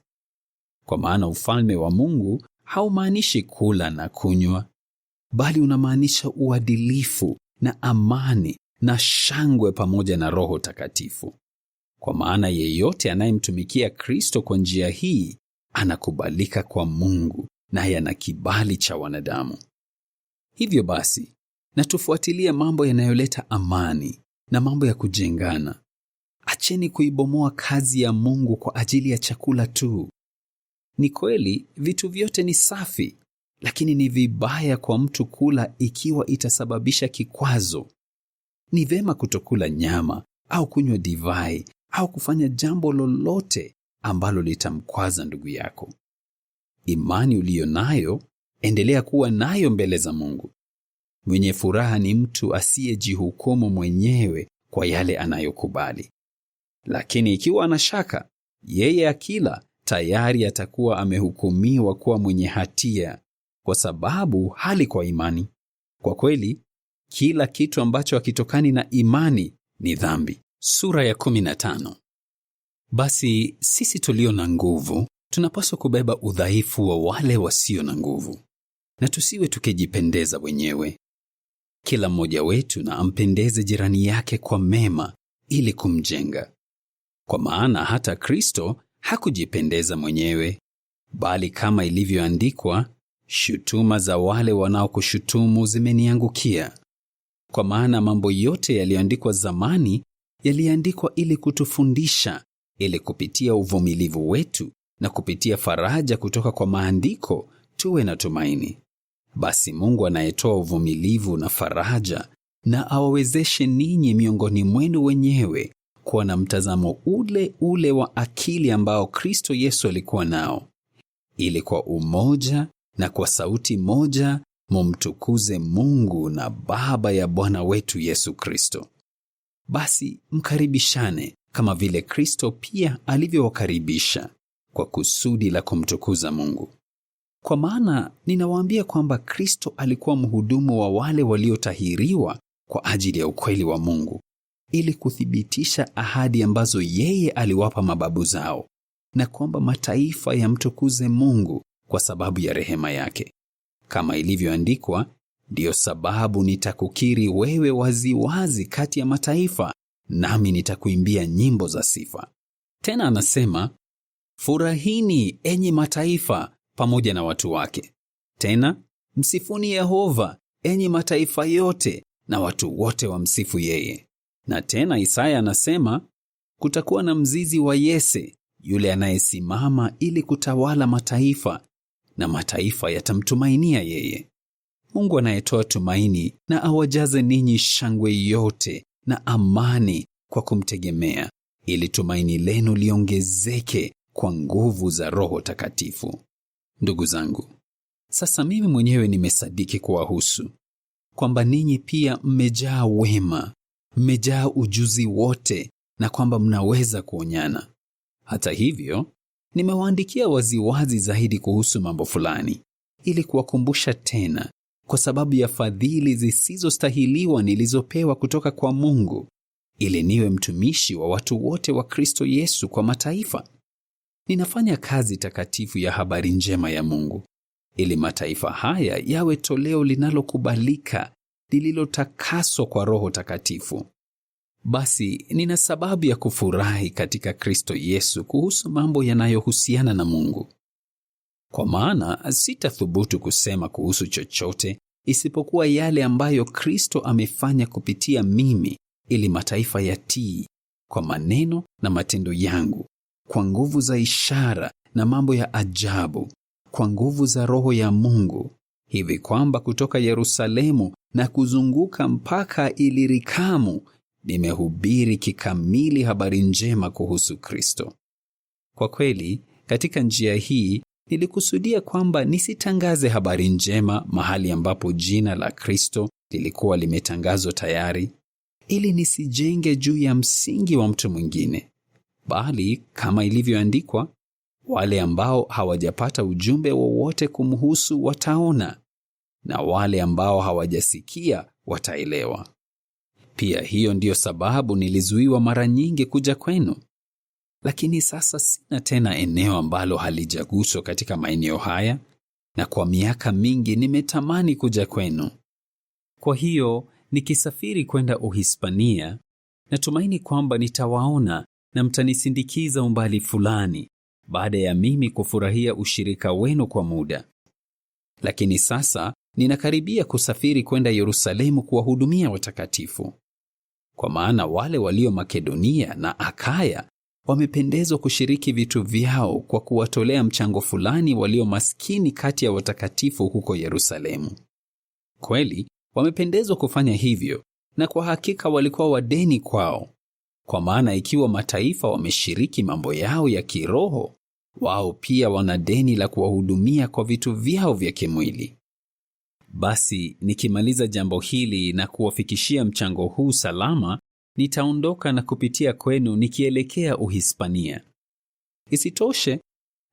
Kwa maana ufalme wa Mungu haumaanishi kula na kunywa, bali unamaanisha uadilifu na amani na shangwe pamoja na Roho Takatifu. Kwa maana yeyote anayemtumikia Kristo kwa njia hii anakubalika kwa Mungu, naye ana kibali cha wanadamu. Hivyo basi, na tufuatilie mambo yanayoleta amani na mambo ya kujengana. Acheni kuibomoa kazi ya Mungu kwa ajili ya chakula tu. Ni kweli vitu vyote ni safi, lakini ni vibaya kwa mtu kula ikiwa itasababisha kikwazo. Ni vema kutokula nyama au kunywa divai au kufanya jambo lolote ambalo litamkwaza ndugu yako. Imani uliyo nayo, endelea kuwa nayo mbele za Mungu. Mwenye furaha ni mtu asiyejihukumu mwenyewe kwa yale anayokubali. Lakini ikiwa ana shaka, yeye akila tayari atakuwa amehukumiwa kuwa mwenye hatia, kwa sababu hali kwa imani. Kwa kweli, kila kitu ambacho hakitokani na imani ni dhambi. Sura ya 15. Basi sisi tulio na nguvu tunapaswa kubeba udhaifu wa wale wasio na nguvu, na tusiwe tukijipendeza wenyewe. Kila mmoja wetu na ampendeze jirani yake kwa mema ili kumjenga. Kwa maana hata Kristo hakujipendeza mwenyewe, bali kama ilivyoandikwa, shutuma za wale wanaokushutumu zimeniangukia. Kwa maana mambo yote yaliyoandikwa zamani yaliandikwa ili kutufundisha, ili kupitia uvumilivu wetu na kupitia faraja kutoka kwa maandiko tuwe na tumaini. Basi Mungu anayetoa uvumilivu na faraja na awawezeshe ninyi miongoni mwenu wenyewe kuwa na mtazamo ule ule wa akili ambao Kristo Yesu alikuwa nao, ili kwa umoja na kwa sauti moja mumtukuze Mungu na Baba ya Bwana wetu Yesu Kristo. Basi mkaribishane kama vile Kristo pia alivyowakaribisha kwa kusudi la kumtukuza Mungu. Kwa maana ninawaambia kwamba Kristo alikuwa mhudumu wa wale waliotahiriwa kwa ajili ya ukweli wa Mungu, ili kuthibitisha ahadi ambazo yeye aliwapa mababu zao, na kwamba mataifa yamtukuze Mungu kwa sababu ya rehema yake. Kama ilivyoandikwa, ndiyo sababu nitakukiri wewe waziwazi kati ya mataifa, nami nitakuimbia nyimbo za sifa. Tena anasema, furahini enyi mataifa pamoja na watu wake. Tena, msifuni Yehova enyi mataifa yote, na watu wote wamsifu yeye. Na tena Isaya anasema, kutakuwa na mzizi wa Yese, yule anayesimama ili kutawala mataifa, na mataifa yatamtumainia yeye. Mungu anayetoa tumaini na awajaze ninyi shangwe yote na amani kwa kumtegemea, ili tumaini lenu liongezeke kwa nguvu za Roho Takatifu. Ndugu zangu, sasa mimi mwenyewe nimesadiki kuwahusu kwamba ninyi pia mmejaa wema, mmejaa ujuzi wote, na kwamba mnaweza kuonyana. Hata hivyo, nimewaandikia waziwazi zaidi kuhusu mambo fulani, ili kuwakumbusha tena, kwa sababu ya fadhili zisizostahiliwa nilizopewa kutoka kwa Mungu, ili niwe mtumishi wa watu wote wa Kristo Yesu kwa mataifa. Ninafanya kazi takatifu ya habari njema ya Mungu, ili mataifa haya yawe toleo linalokubalika, lililotakaswa kwa Roho Takatifu. Basi nina sababu ya kufurahi katika Kristo Yesu kuhusu mambo yanayohusiana na Mungu. Kwa maana sitathubutu kusema kuhusu chochote isipokuwa yale ambayo Kristo amefanya kupitia mimi, ili mataifa yatii kwa maneno na matendo yangu, kwa nguvu za ishara na mambo ya ajabu, kwa nguvu za Roho ya Mungu, hivi kwamba kutoka Yerusalemu na kuzunguka mpaka Ilirikamu nimehubiri kikamili habari njema kuhusu Kristo. Kwa kweli, katika njia hii nilikusudia kwamba nisitangaze habari njema mahali ambapo jina la Kristo lilikuwa limetangazwa tayari, ili nisijenge juu ya msingi wa mtu mwingine, bali kama ilivyoandikwa, wale ambao hawajapata ujumbe wowote kumhusu wataona, na wale ambao hawajasikia wataelewa. Pia hiyo ndiyo sababu nilizuiwa mara nyingi kuja kwenu. Lakini sasa sina tena eneo ambalo halijaguswa katika maeneo haya, na kwa miaka mingi nimetamani kuja kwenu. Kwa hiyo nikisafiri kwenda Uhispania, natumaini kwamba nitawaona na mtanisindikiza umbali fulani, baada ya mimi kufurahia ushirika wenu kwa muda. Lakini sasa ninakaribia kusafiri kwenda Yerusalemu kuwahudumia watakatifu. Kwa maana wale walio Makedonia na Akaya wamependezwa kushiriki vitu vyao kwa kuwatolea mchango fulani walio maskini kati ya watakatifu huko Yerusalemu. Kweli wamependezwa kufanya hivyo, na kwa hakika walikuwa wadeni kwao. Kwa maana ikiwa mataifa wameshiriki mambo yao ya kiroho, wao pia wana deni la kuwahudumia kwa vitu vyao vya kimwili. Basi nikimaliza jambo hili na kuwafikishia mchango huu salama, nitaondoka na kupitia kwenu nikielekea Uhispania. Isitoshe,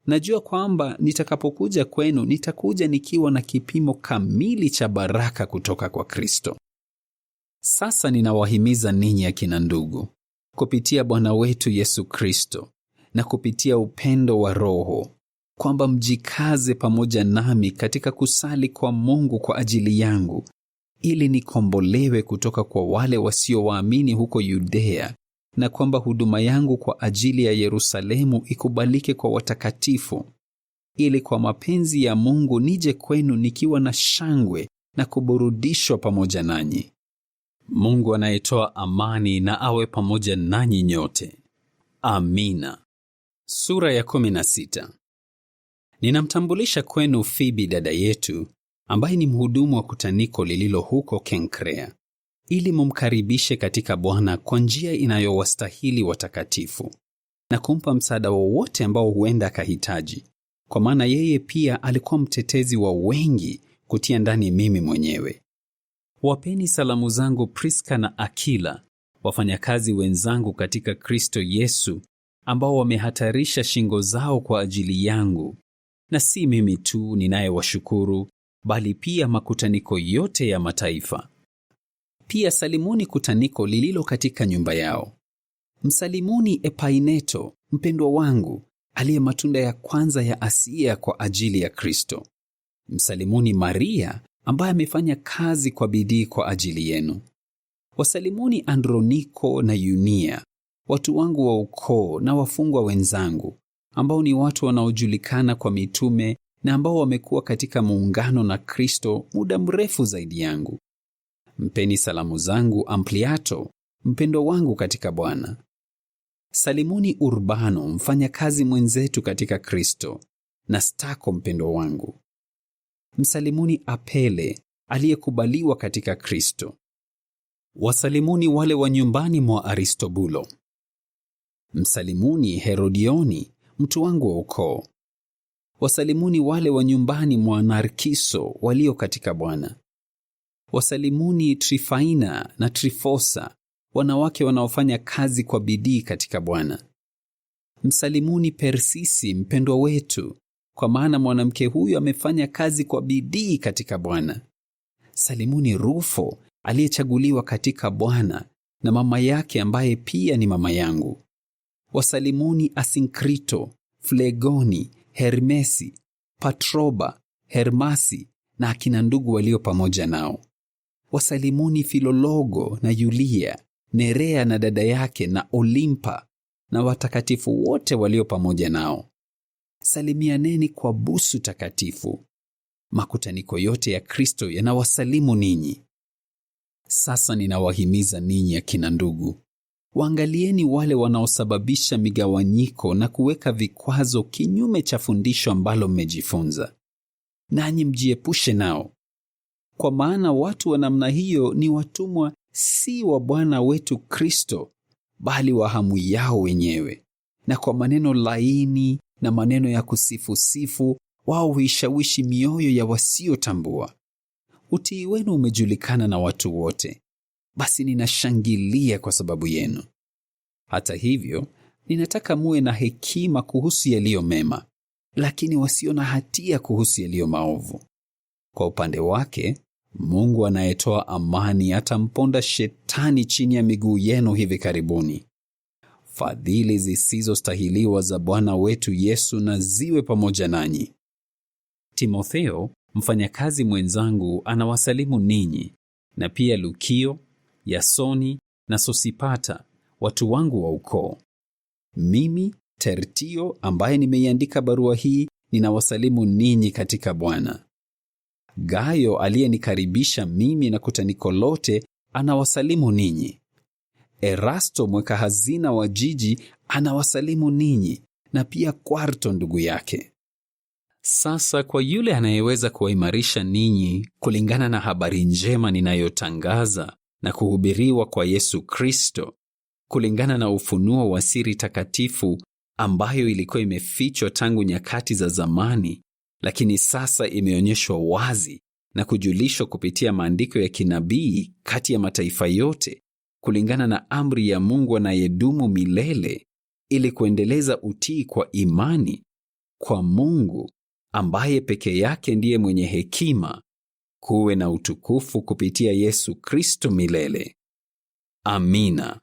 najua kwamba nitakapokuja kwenu nitakuja nikiwa na kipimo kamili cha baraka kutoka kwa Kristo. Sasa ninawahimiza ninyi akina ndugu, kupitia Bwana wetu Yesu Kristo na kupitia upendo wa Roho, kwamba mjikaze pamoja nami katika kusali kwa Mungu kwa ajili yangu, ili nikombolewe kutoka kwa wale wasiowaamini huko Yudea, na kwamba huduma yangu kwa ajili ya Yerusalemu ikubalike kwa watakatifu, ili kwa mapenzi ya Mungu nije kwenu nikiwa na shangwe na kuburudishwa pamoja nanyi. Mungu anayetoa amani na awe pamoja nanyi nyote. Amina. Sura ya 16. Ninamtambulisha kwenu Fibi dada yetu, ambaye ni mhudumu wa kutaniko lililo huko Kenkrea, ili mumkaribishe katika Bwana kwa njia inayowastahili watakatifu, na kumpa msaada wowote ambao huenda akahitaji, kwa maana yeye pia alikuwa mtetezi wa wengi kutia ndani mimi mwenyewe. Wapeni salamu zangu Priska na Akila, wafanyakazi wenzangu katika Kristo Yesu, ambao wamehatarisha shingo zao kwa ajili yangu. Na si mimi tu ninayewashukuru, bali pia makutaniko yote ya mataifa. Pia salimuni kutaniko lililo katika nyumba yao. Msalimuni Epaineto, mpendwa wangu, aliye matunda ya kwanza ya Asia kwa ajili ya Kristo. Msalimuni Maria, ambaye amefanya kazi kwa bidii kwa ajili yenu. Wasalimuni Androniko na Yunia, watu wangu wa ukoo na wafungwa wenzangu, ambao ni watu wanaojulikana kwa mitume na ambao wamekuwa katika muungano na Kristo muda mrefu zaidi yangu. Mpeni salamu zangu Ampliato, mpendwa wangu katika Bwana. Salimuni Urbano, mfanyakazi mwenzetu katika Kristo, na Stako mpendwa wangu. Msalimuni Apele, aliyekubaliwa katika Kristo. Wasalimuni wale wa nyumbani mwa Aristobulo. Msalimuni Herodioni, mtu wangu wa ukoo. Wasalimuni wale wa nyumbani mwa Narkiso walio katika Bwana. Wasalimuni Trifaina na Trifosa, wanawake wanaofanya kazi kwa bidii katika Bwana. Msalimuni Persisi, mpendwa wetu, kwa maana mwanamke huyu amefanya kazi kwa bidii katika Bwana. Salimuni Rufo, aliyechaguliwa katika Bwana, na mama yake ambaye pia ni mama yangu. Wasalimuni Asinkrito, Flegoni, Hermesi, Patroba, Hermasi na akina ndugu walio pamoja nao. Wasalimuni Filologo na Yulia, Nerea na dada yake na Olimpa na watakatifu wote walio pamoja nao. Salimianeni kwa busu takatifu. Makutaniko yote ya Kristo yanawasalimu ninyi. Sasa ninawahimiza ninyi akina ndugu, waangalieni wale wanaosababisha migawanyiko na kuweka vikwazo kinyume cha fundisho ambalo mmejifunza, nanyi mjiepushe nao. Kwa maana watu wa namna hiyo ni watumwa si wa Bwana wetu Kristo, bali wa hamu yao wenyewe, na kwa maneno laini na maneno ya kusifu wao huishawishi mioyo ya wasiotambua. Utii wenu umejulikana na watu wote. basi ninashangilia kwa sababu yenu. Hata hivyo, ninataka muwe na hekima kuhusu yaliyo mema, lakini wasio na hatia kuhusu yaliyo maovu. Kwa upande wake, Mungu anayetoa amani atamponda Shetani chini ya miguu yenu hivi karibuni. Fadhili zisizostahiliwa za Bwana wetu Yesu na ziwe pamoja nanyi. Timotheo, mfanyakazi mwenzangu, anawasalimu ninyi, na pia Lukio, Yasoni na Sosipata, watu wangu wa ukoo. Mimi, Tertio, ambaye nimeiandika barua hii, ninawasalimu ninyi katika Bwana. Gayo aliyenikaribisha mimi na kutaniko lote anawasalimu ninyi. Erasto mweka hazina wa jiji anawasalimu ninyi, na pia Kwarto ndugu yake. Sasa kwa yule anayeweza kuwaimarisha ninyi kulingana na habari njema ninayotangaza na kuhubiriwa kwa Yesu Kristo, kulingana na ufunuo wa siri takatifu ambayo ilikuwa imefichwa tangu nyakati za zamani, lakini sasa imeonyeshwa wazi na kujulishwa kupitia maandiko ya kinabii kati ya mataifa yote, kulingana na amri ya Mungu anayedumu milele, ili kuendeleza utii kwa imani kwa Mungu ambaye peke yake ndiye mwenye hekima, kuwe na utukufu kupitia Yesu Kristo milele. Amina.